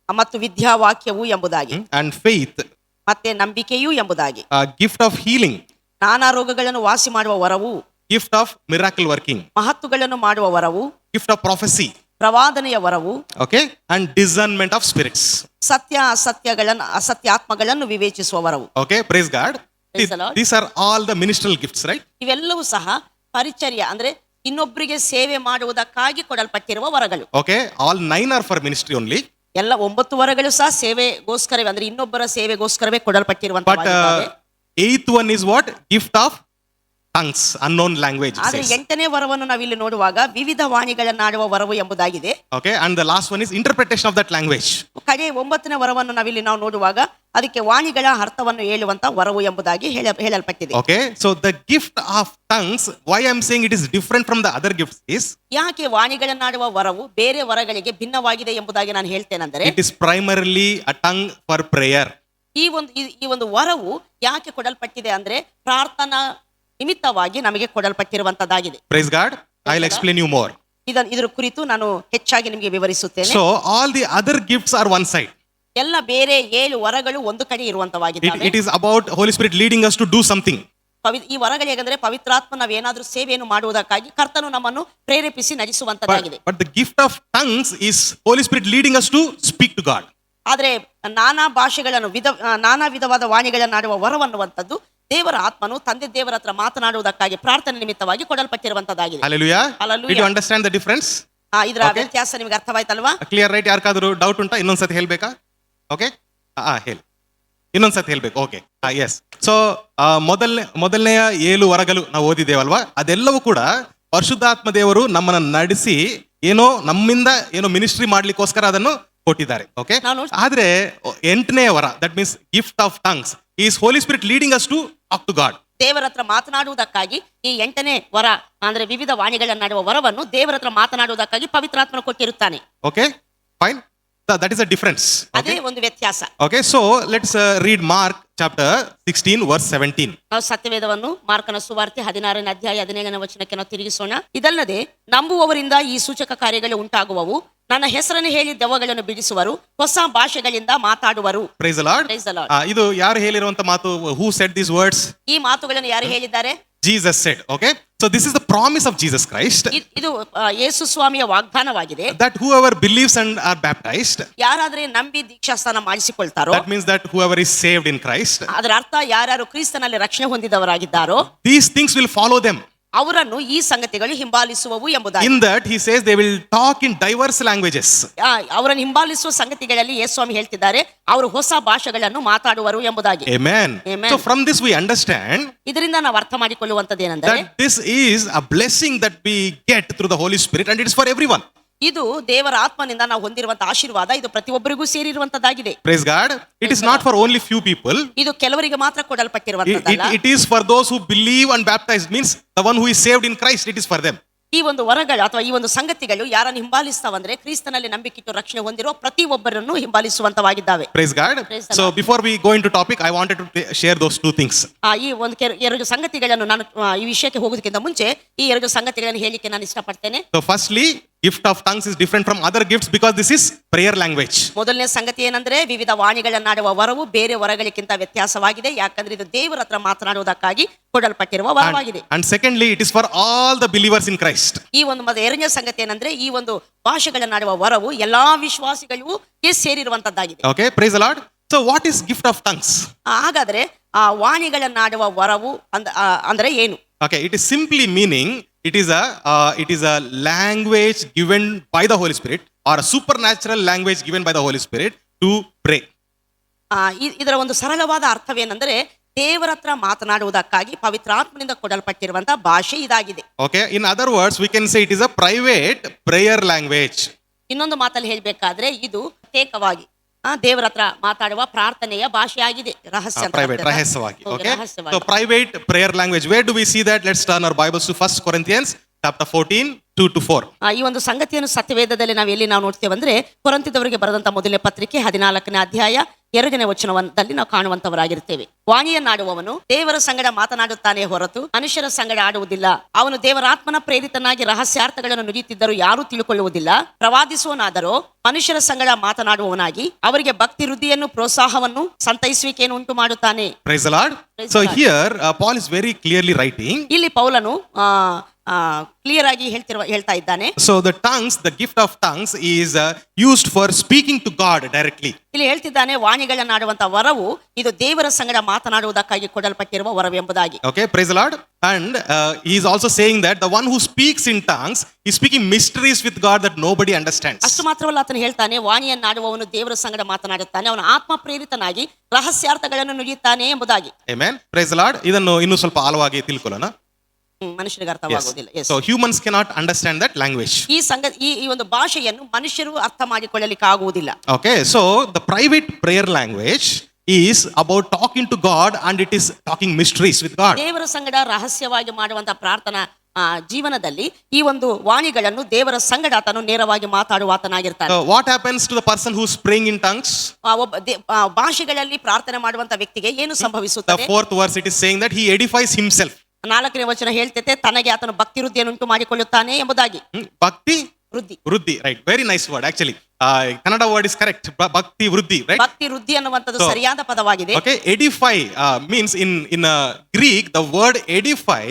ಮತ್ತು ವಿದ್ಯಾವಾಕ್ಯವು ಎಂಬುದಾಗಿ,
and faith,
ಮತ್ತೆ ನಂಬಿಕೆಯು ಎಂಬುದಾಗಿ,
gift of healing,
ನಾನಾ ರೋಗಗಳನ್ನು ವಾಸಿ ಮಾಡುವ ವರವು,
gift of miracle working,
ಮಹತ್ತುಗಳನ್ನು ಮಾಡುವ ವರವು,
gift of prophecy,
ಪ್ರವಾದನೆಯ ವರವು,
okay, and discernment of spirits.
ಸತ್ಯ ಅಸತ್ಯಗಳನ್ನು ಅಸತ್ಯಾತ್ಮಗಳನ್ನು ವಿವೇಚಿಸುವ ವರವು.
Okay, praise God.
Praise the Lord.
These are all the ministerial gifts, right?
ಇವೆಲ್ಲವೂ ಸಹ ಪರಿಚರ್ಯ ಅಂದ್ರೆ ಇನ್ನೊಬ್ಬರಿಗೆ ಸೇವೆ ಮಾಡುವುದಕ್ಕಾಗಿ ಕೊಡಲ್ಪಟ್ಟಿರುವ ವರಗಳು.
Okay, all 9 are for ministry only.
ಎಲ್ಲ 9 ವರಗಳು ಸಹ ಸೇವೆಗೋಸ್ಕರವೇ, ಅಂದ್ರೆ ಇನ್ನೊಬ್ಬರ ಸೇವೆಗೋಸ್ಕರವೇ
But
ಕೊಡಲ್ಪಟ್ಟಿರುವಂತಹ.
8th one is what? Gift of tongues, unknown language. it
ಆದ್ರೆ
says.
8ನೇ ವರವನ್ನು ನಾವಿಲ್ಲಿ ನೋಡುವಾಗ ವಿವಿಧ ವಾಣಿಗಳನ್ನಾಡುವ ವರವು ಎಂಬುದಾಗಿದೆ.
Okay, and the last one is interpretation of that language.
ಕಡೆ 9ನೇ ವರವನ್ನು ನಾವಿಲ್ಲಿ ನಾವು ನೋಡುವಾಗ ಅದಕ್ಕೆ ವಾಣಿಗಳ ಅರ್ಥವನ್ನು ಹೇಳುವಂತ ವರವು ಎಂಬುದಾಗಿ ಹೇಳಲ್ಪಟ್ಟಿದೆ.
Okay, so the gift of tongues, why I'm saying it is different from the other gifts is,
ಯಾಕೆ ವಾಣಿಗಳನ್ನಾಡುವ ವರವು ಬೇರೆ ವರಗಳಿಗೆ ಭಿನ್ನವಾಗಿದೆ ಎಂಬುದಾಗಿ ನಾನು ಹೇಳ್ತೇನೆಂದರೆ,
it is primarily a tongue for prayer.
ಈ ಒಂದು ವರವು ಯಾಕೆ ಕೊಡಲ್ಪಟ್ಟಿದೆ ಅಂದ್ರೆ ಪ್ರಾರ್ಥನಾ ನಿಮಿತ್ತವಾಗಿ ನಮಗೆ ಕೊಡಲ್ಪಟ್ಟಿರುವಂತದ್ದಾಗಿದೆ.
Praise God. I'll explain you more.
ಇದರ ಕುರಿತು ನಾನು ಹೆಚ್ಚಾಗಿ ನಿಮಗೆ ವಿವರಿಸುತ್ತೇನೆ.
So all the other gifts are one side.
ಎಲ್ಲ ಬೇರೆ 7 ವರಗಳು ಒಂದು ಕಡೆ ಇರುವಂತವಾಗಿದ್ದಾವೆ.
It is about Holy Spirit leading us to do something.
ಈ ವರಗಳು ಹೇಗೆಂದ್ರೆ ಪವಿತ್ರಾತ್ಮ ನಾವೇನಾದ್ರೂ ಸೇವೆಯನ್ನು ಮಾಡುವುದಕ್ಕಾಗಿ ಕರ್ತನು ನಮ್ಮನ್ನು ಪ್ರೇರೇಪಿಸಿ ನಡೆಸುವಂತದ್ದಾಗಿದೆ.
But the gift of tongues is Holy Spirit leading us to speak to God.
ಆದ್ರೆ ನಾನಾ ಭಾಷೆಗಳನ್ನು ನಾನಾ ವಿಧವಾದ ವಾಣಿಗಳನ್ನಾಡುವ ವರವನ್ನುವಂಥದ್ದು ದೇವರ ಆತ್ಮನು ತಂದೆ ದೇವರ ಹತ್ರ ಮಾತನಾಡುವುದಕ್ಕಾಗಿ ಪ್ರಾರ್ಥನೆ ನಿಮಿತ್ತವಾಗಿ ಕೊಡಲ್ಪಟ್ಟಿರುವಂತದ್ದಾಗಿದೆ.
Hallelujah.
Hallelujah.
Did you understand the difference?
ಇದರ ವ್ಯತ್ಯಾಸ ನಿಮಗೆ ಅರ್ಥವಾಯ್ತಲ್ವಾ?
Clear right? ಯಾರಿಗಾದರೂ ಡೌಟ್ ಉಂಟಾ? ಇನ್ನೊಂದ್ಸತಿ ಹೇಳ್ಬೇಕಾ? ಓಕೆ, ಹೇಳಿ, ಇನ್ನೊಂದ್ಸತಿ ಹೇಳ್ಬೇಕು. Okay, S. ಸೊ ಮೊದಲನೆಯ 7 ವರಗಳು ನಾವು ಓದಿದ್ದೇವಲ್ವಾ, ಅದೆಲ್ಲವೂ ಕೂಡ ಪರಿಶುದ್ಧಾತ್ಮ ದೇವರು ನಮ್ಮನ್ನ ನಡೆಸಿ ಏನೋ ನಮ್ಮಿಂದ ಏನೋ ಮಿನಿಸ್ಟ್ರಿ ಮಾಡ್ಲಿಕ್ಕೋಸ್ಕರ ಅದನ್ನು ಕೊಟ್ಟಿದ್ದಾರೆ. ಓಕೆ, ಆದ್ರೆ 8ನೇ ವರ, that means gift of tongues, is Holy Spirit leading us to talk to God.
ದೇವರ ಹತ್ರ ಮಾತನಾಡುವುದಕ್ಕಾಗಿ ಈ 8ನೇ ವರ ಅಂದ್ರೆ ವಿವಿಧ ವಾಣಿಗಳನ್ನಾಡುವ ವರವನ್ನು ದೇವರ ಹತ್ರ ಮಾತನಾಡುವುದಕ್ಕಾಗಿ ಪವಿತ್ರಾತ್ಮನು ಕೊಟ್ಟಿರುತ್ತಾನೆ.
Okay, fine. That is a difference.
ಅದೇ ಒಂದು ವ್ಯತ್ಯಾಸ.
Okay, so let's read Mark chapter 16 verse 17.
ನಾವು ಸತ್ಯವೇದವನ್ನು ಮಾರ್ಕನ ಸುವಾರ್ತೆ 16ನೇ ಅಧ್ಯಾಯ 17ನೇ ವಚನಕ್ಕೆ ನಾವು ತಿರುಗಿಸೋಣ. ಇದಲ್ಲದೆ ನಂಬುವವರಿಂದ ಈ ಸೂಚಕ ಕಾರ್ಯಗಳು ಉಂಟಾಗುವವು, ನನ್ನ ಹೆಸರನ್ನು ಹೇಳಿ ದೆವ್ವಗಳನ್ನು ಬಿಡಿಸುವರು, ಹೊಸ ಭಾಷೆಗಳಿಂದ ಮಾತಾಡುವರು.
Praise the Lord.
Praise the Lord.
ಇದು ಯಾರು ಹೇಳಿರುವಂತ ಮಾತು? Who said these words?
ಈ ಮಾತುಗಳನ್ನು ಯಾರು ಹೇಳಿದ್ದಾರೆ?
Jesus said. Okay, so this is the promise of Jesus Christ,
ಇದು ಯೇಸು ಸ್ವಾಮಿಯ ವಾಗ್ದಾನವಾಗಿದೆ.
that whoever believes and are baptized,
ಯಾರಾದ್ರೆ ನಂಬಿ ದೀಕ್ಷಾಸ್ನಾನ ಮಾಡಿಸಿಕೊಳ್ತಾರೋ,
that means that whoever is saved in Christ,
ಅದರ ಅರ್ಥ ಯಾರ್ಯಾರು ಕ್ರಿಸ್ತನಲ್ಲಿ ರಕ್ಷಣೆ ಹೊಂದಿದವರಾಗಿದ್ದಾರೋ
these things will follow them.
ಅವರನ್ನು ಈ ಸಂಗತಿಗಳು ಹಿಂಬಾಲಿಸುವವು ಎಂಬುದಾಗಿ.
In that he says they will talk in diverse languages.
ಅವರನ್ನು ಹಿಂಬಾಲಿಸುವ ಸಂಗತಿಗಳಲ್ಲಿ ಯೇಸು ಸ್ವಾಮಿ ಹೇಳ್ತಿದ್ದಾರೆ ಅವರು ಹೊಸ ಭಾಷೆಗಳನ್ನು ಮಾತಾಡುವರು ಎಂಬುದಾಗಿ.
Amen.
Amen.
So from this we understand
ಇದರಿಂದ ನಾವು ಅರ್ಥ ಮಾಡಿಕೊಳ್ಳುವಂತದ್ದೇನೆಂದರೆ,
that this is a blessing that we get through the Holy Spirit, and it is for everyone.
ಇದು ದೇವರ ಆತ್ಮನಿಂದ ನಾವು ಹೊಂದಿರುವಂತಹ ಆಶೀರ್ವಾದ, ಇದು ಪ್ರತಿಯೊಬ್ಬರಿಗೂ ಸೇರಿರುವಂತದ್ದಾಗಿದೆ.
Praise God. It is not for only few people.
ಇದು ಕೆಲವರಿಗೆ ಮಾತ್ರ ಕೊಡಲ್ಪಟ್ಟಿರುವಂತದ್ದಲ್ಲ.
It is for those who believe and baptized, means the one who is saved in Christ, it is for them.
ಈ ಒಂದು ವರಗಳು ಅಥವಾ ಈ ಒಂದು ಸಂಗತಿಗಳು ಯಾರನ್ನು ಹಿಂಬಾಲಿಸ್ತಾವಂದ್ರೆ ಕ್ರಿಸ್ತನಲ್ಲಿ ನಂಬಿಕೆಟ್ಟು ರಕ್ಷಣೆ ಹೊಂದಿರೋ ಪ್ರತಿಯೊಬ್ಬರನ್ನು ಹಿಂಬಾಲಿಸುವಂತವಾಗಿದ್ದಾವೆ.
Praise God.
Praise the
So
Lord.
before we go into topic, I wanted to share those two things.
ಈ ಒಂದು 2 ಸಂಗತಿಗಳನ್ನು ನಾನು ಈ ವಿಷಯಕ್ಕೆ ಹೋಗೋದಕ್ಕಿಂತ ಮುಂಚೆ ಈ 2 ಸಂಗತಿಗಳನ್ನು ಹೇಳಿಕ್ಕೆ ನಾನು ಇಷ್ಟಪಡ್ತೇನೆ.
So firstly, gift of tongues is different from other gifts because this is prayer language.
ಮೊದಲನೇ ಸಂಗತಿ ಏನಂದ್ರೆ ವಿವಿಧ ವಾಣಿಗಳನ್ನಾಡುವ ವರವು ಬೇರೆ ವರಗಳಿಗಿಂತ ವ್ಯತ್ಯಾಸವಾಗಿದೆ, ಯಾಕಂದ್ರೆ ಇದು ದೇವರ ಹತ್ರ ಮಾತನಾಡುವುದಕ್ಕಾಗಿ ಕೊಡಲ್ಪಟ್ಟಿರುವ ವರವಾಗಿದೆ.
And secondly, it is for all the believers in Christ.
ಈ ಒಂದು ಎರಡನೇ ಸಂಗತಿ ಏನಂದ್ರೆ ಈ ಒಂದು ಭಾಷೆಗಳನ್ನಾಡುವ ವರವು ಎಲ್ಲಾ ವಿಶ್ವಾಸಿಗಳಿಗೂ ಸೇರಿರುವಂತದ್ದಾಗಿದೆ.
Okay, praise the Lord. So what is gift of tongues?
ಹಾಗಾದ್ರೆ ಆ ವಾಣಿಗಳನ್ನಾಡುವ ವರವು ಅಂದ್ರೆ ಏನು?
Okay, it is simply meaning it is a language given by the Holy Spirit, or a supernatural language given by the Holy Spirit to pray.
ಇದರ ಒಂದು ಸರಳವಾದ ಅರ್ಥವೇನೆಂದರೆ ದೇವರ ಹತ್ರ ಮಾತನಾಡುವುದಕ್ಕಾಗಿ ಪವಿತ್ರಾತ್ಮನಿಂದ ಕೊಡಲ್ಪಟ್ಟಿರುವಂತಹ ಭಾಷೆ ಇದಾಗಿದೆ.
Okay, in other words we can say it is a private prayer language.
ಇನ್ನೊಂದು ಮಾತಲ್ಲಿ ಹೇಳಬೇಕಾದ್ರೆ ಇದು ಪ್ರತ್ಯೇಕವಾಗಿ ದೇವರ ಹತ್ರ ಮಾತಾಡುವ ಪ್ರಾರ್ಥನೆಯ ಭಾಷೆಯಾಗಿದೆ, ರಹಸ್ಯ
ರಹಸ್ಯವಾಗಿ. Okay, so private prayer language, where do we see that? Let's turn our Bibles to 1 Corinthians chapter 14 2-4.
ಈ ಒಂದು ಸಂಗತಿಯನ್ನು ಸತ್ಯವೇದದಲ್ಲಿ ನಾವು ನೋಡ್ತೇವೆ ಅಂದ್ರೆ ಕೊರಿಂಥದವರಿಗೆ ಬರೆದಂತ ಮೊದಲನೇ ಪತ್ರಿಕೆ 14ನೇ ಅಧ್ಯಾಯ 2ನೇ ವಚನದಲ್ಲಿ ನಾವು ಕಾಣುವಂತವರಾಗಿರ್ತೇವೆ. ವಾಣಿಯನ್ನಾಡುವವನು ದೇವರ ಸಂಗಡ ಮಾತನಾಡುತ್ತಾನೆ ಹೊರತು ಮನುಷ್ಯರ ಸಂಗಡ ಆಡುವುದಿಲ್ಲ. ಅವನು ದೇವರಾತ್ಮನ ಪ್ರೇರಿತನಾಗಿ ರಹಸ್ಯಾರ್ಥಗಳನ್ನು ನುಡಿಯುತ್ತಿದ್ದರೂ ಯಾರೂ ತಿಳುಕೊಳ್ಳುವುದಿಲ್ಲ. ಪ್ರವಾದಿಸುವನಾದರೋ ಮನುಷ್ಯರ ಸಂಗಡ ಮಾತನಾಡುವವನಾಗಿ ಅವರಿಗೆ ಭಕ್ತಿ ವೃದ್ಧಿಯನ್ನು ಪ್ರೋತ್ಸಾಹವನ್ನು ಸಂತೈಸುವಿಕೆಯನ್ನು ಉಂಟು ಮಾಡುತ್ತಾನೆ.
Praise the Lord.
Praise
So
the Lord.
here Paul is very clearly writing.
ಇಲ್ಲಿ ಪೌಲನು ಕ್ಲಿಯರ್ ಆಗಿ ಹೇಳ್ತಾ ಇದ್ದಾನೆ.
So the tongues, the gift of tongues is used for speaking to God directly.
ಇಲ್ಲಿ ಹೇಳ್ತಿದ್ದಾನೆ ವಾಣಿಗಳನ್ನಾಡುವಂತ ವರವು ಇದು ದೇವರ ಸಂಗಡ ಮಾತನಾಡುವುದಕ್ಕಾಗಿ ಕೊಡಲ್ಪಟ್ಟಿರುವ ವರವೆಂಬುದಾಗಿ.
Okay, praise the Lord. And he is also saying that the one who speaks in tongues is speaking mysteries with God that nobody understands.
ಅಷ್ಟು ಮಾತ್ರವಲ್ಲ, ಆತನು ಹೇಳ್ತಾನೆ ವಾಣಿಯನ್ನಾಡುವವನು ದೇವರ ಸಂಗಡ ಮಾತನಾಡುತ್ತಾನೆ, ಅವನು ಆತ್ಮ ಪ್ರೇರಿತನಾಗಿ ರಹಸ್ಯಾರ್ಥಗಳನ್ನು ನುಡಿಯುತ್ತಾನೆ ಎಂಬುದಾಗಿ.
Amen. Praise the Lord. ಇದನ್ನು ಇನ್ನೂ ಸ್ವಲ್ಪ ಆಳವಾಗಿ ತಿಳ್ಕೊಳ್ಳೋಣ.
ಮನುಷ್ಯರಿಗೆ
Yes.
ಅರ್ಥವಾಗುವುದಿಲ್ಲ. Yes.
So humans cannot understand that language.
ಈ ಒಂದು ಭಾಷೆಯನ್ನು ಮನುಷ್ಯರು ಅರ್ಥ ಮಾಡಿಕೊಳ್ಳಲಿಕ್ಕೆ ಆಗುವುದಿಲ್ಲ.
Okay, so the private prayer language is about talking to God and it is talking mysteries with God.
ದೇವರ ಸಂಗಡ ರಹಸ್ಯವಾಗಿ ಮಾಡುವಂತ ಪ್ರಾರ್ಥನಾ ಜೀವನದಲ್ಲಿ ಈ ಒಂದು ವಾಣಿಗಳನ್ನು ದೇವರ ಸಂಗಡ ಆತನು ನೇರವಾಗಿ ಮಾತಾಡುವಾತನಾಗಿರ್ತಾನೆ.
So what happens to the person who's praying in tongues?
ಭಾಷೆಗಳಲ್ಲಿ ಪ್ರಾರ್ಥನೆ ಮಾಡುವಂತ ವ್ಯಕ್ತಿಗೆ ಏನು
The
ಸಂಭವಿಸುತ್ತದೆ?
4th verse it is saying that he edifies himself.
4ನೇ ವಚನ ಹೇಳ್ತೈತೆ ತನಗೆ ಆತನು ಭಕ್ತಿ ವೃದ್ಧಿಯನ್ನು ಉಂಟು ಮಾಡಿಕೊಳ್ಳುತ್ತಾನೆ ಎಂಬುದಾಗಿ.
Bhakti
ವೃದ್ಧಿ
Vruddhi, right? Very nice word actually. Kannada word is correct. Bhakti Vruddhi, right?
ಭಕ್ತಿ ವೃದ್ಧಿ ಅನ್ನುವಂಥದ್ದು
So,
ಸರಿಯಾದ ಪದವಾಗಿದೆ.
Okay, edify means in Greek the word edify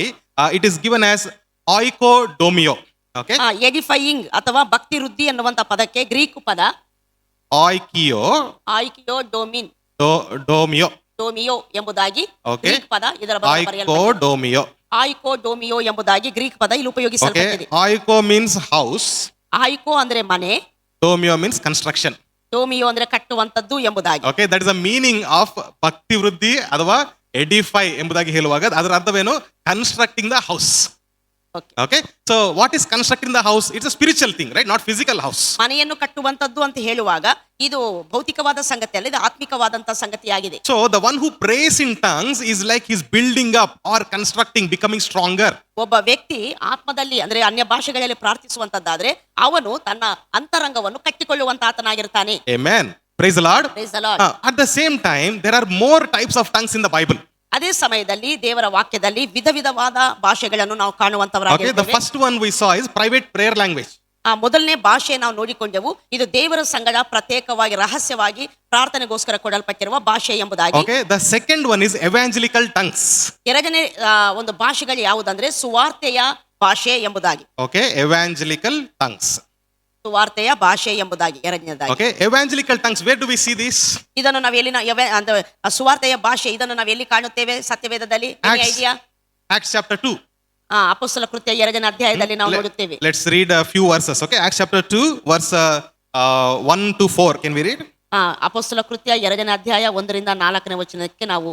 it is given as oikodomio. Okay,
ಎಡಿಫೈಯಿಂಗ್ ಅಥವಾ ಭಕ್ತಿ ವೃದ್ಧಿ ಅನ್ನುವಂತ ಪದಕ್ಕೆ ಗ್ರೀಕ್ ಪದ
oikio
ಆಯ್ಕಿಯೋ ಡೊಮಿನ್
domio.
ಡೋಮಿಯೋ ಎಂಬುದಾಗಿ
Okay.
ಗ್ರೀಕ್ ಪದ ಇದರ ಬಗ್ಗೆ ಬರೆಯಲ್ಪಟ್ಟಿದೆ.
Oikodomio.
ಆಯ್ಕೋ ಡೋಮಿಯೋ ಎಂಬುದಾಗಿ ಗ್ರೀಕ್ ಪದ ಇಲ್ಲಿ
Okay,
ಉಪಯೋಗಿಸಲ್ಪಟ್ಟಿದೆ.
oiko means house.
ಆಯ್ಕೋ ಅಂದ್ರೆ ಮನೆ,
Domio means construction.
ಡೋಮಿಯೋ ಅಂದ್ರೆ ಕಟ್ಟುವಂತದ್ದು ಎಂಬುದಾಗಿ.
Okay, that is the meaning of bhakti vruddhi ಅಥವಾ edify ಎಂಬುದಾಗಿ ಹೇಳುವಾಗ ಅದರ ಅರ್ಥವೇನು? Constructing the house.
Okay.
Okay, so what is constructing the house? It's a spiritual thing, right? Not physical house.
ಮನೆಯನ್ನು ಕಟ್ಟುವಂತದ್ದು ಅಂತ ಹೇಳುವಾಗ ಇದು ಭೌತಿಕವಾದ ಸಂಗತಿ ಅಲ್ಲ, ಇದು ಆತ್ಮಿಕವಾದಂತ ಸಂಗತಿಯಾಗಿದೆ.
So the one who prays in tongues is like he's building up or constructing, becoming stronger.
ಒಬ್ಬ ವ್ಯಕ್ತಿ ಆತ್ಮದಲ್ಲಿ ಅಂದ್ರೆ ಅನ್ಯ ಭಾಷೆಗಳಲ್ಲಿ ಪ್ರಾರ್ಥಿಸುವಂತದ್ದಾದ್ರೆ ಅವನು ತನ್ನ ಅಂತರಂಗವನ್ನು ಕಟ್ಟಿಕೊಳ್ಳುವಂತ ಆತನಾಗಿರ್ತಾನೆ.
Amen. Praise the Lord.
Praise the Lord.
At the same time, there are more types of tongues in the Bible.
ಅದೇ ಸಮಯದಲ್ಲಿ ದೇವರ ವಾಕ್ಯದಲ್ಲಿ ವಿಧ ವಿಧವಾದ ಭಾಷೆಗಳನ್ನು ನಾವು
Okay, the
ಕಾಣುವಂತವರಾಗಿದ್ದೇವೆ.
first one we saw is private prayer language.
ಮೊದಲನೇ ಭಾಷೆ ನಾವು ನೋಡಿಕೊಂಡೆವು, ಇದು ದೇವರ ಸಂಗಡ ಪ್ರತ್ಯೇಕವಾಗಿ ರಹಸ್ಯವಾಗಿ ಪ್ರಾರ್ಥನೆಗೋಸ್ಕರ ಕೊಡಲ್ಪಟ್ಟಿರುವ ಭಾಷೆ ಎಂಬುದಾಗಿ.
Okay, the second one is evangelical tongues.
ಎರಡನೇ ಒಂದು ಭಾಷೆಗಳು ಯಾವುದಂದ್ರೆ ಸುವಾರ್ತೆಯ ಭಾಷೆ ಎಂಬುದಾಗಿ.
Okay, evangelical tongues.
ಸುವಾರ್ತೆಯ ಭಾಷೆ ಎಂಬುದಾಗಿ ಎರಡನೇದಾಗಿ.
Okay, evangelical tongues, where do we see this?
ಇದನ್ನು ನಾವು ಎಲ್ಲಿ ಸುವಾರ್ತೆಯ ಭಾಷೆ ಇದನ್ನು ನಾವು ಎಲ್ಲಿ ಕಾಣುತ್ತೇವೆ ಸತ್ಯವೇದದಲ್ಲಿ? ಐಡಿಯಾ?
Acts chapter 2.
ಅಪೊಸ್ತಲ ಕೃತ್ಯ 2ನೇ ಅಧ್ಯಾಯದಲ್ಲಿ ನಾವು ನೋಡುತ್ತೇವೆ.
Let's read a few verses. Okay, Acts chapter 2 verse 1 to 4. Can we read?
ಅಪೊಸ್ತಲ ಕೃತ್ಯ 2ನೇ ಅಧ್ಯಾಯ 1ರಿಂದ 4ನೇ ವಚನಕ್ಕೆ ನಾವು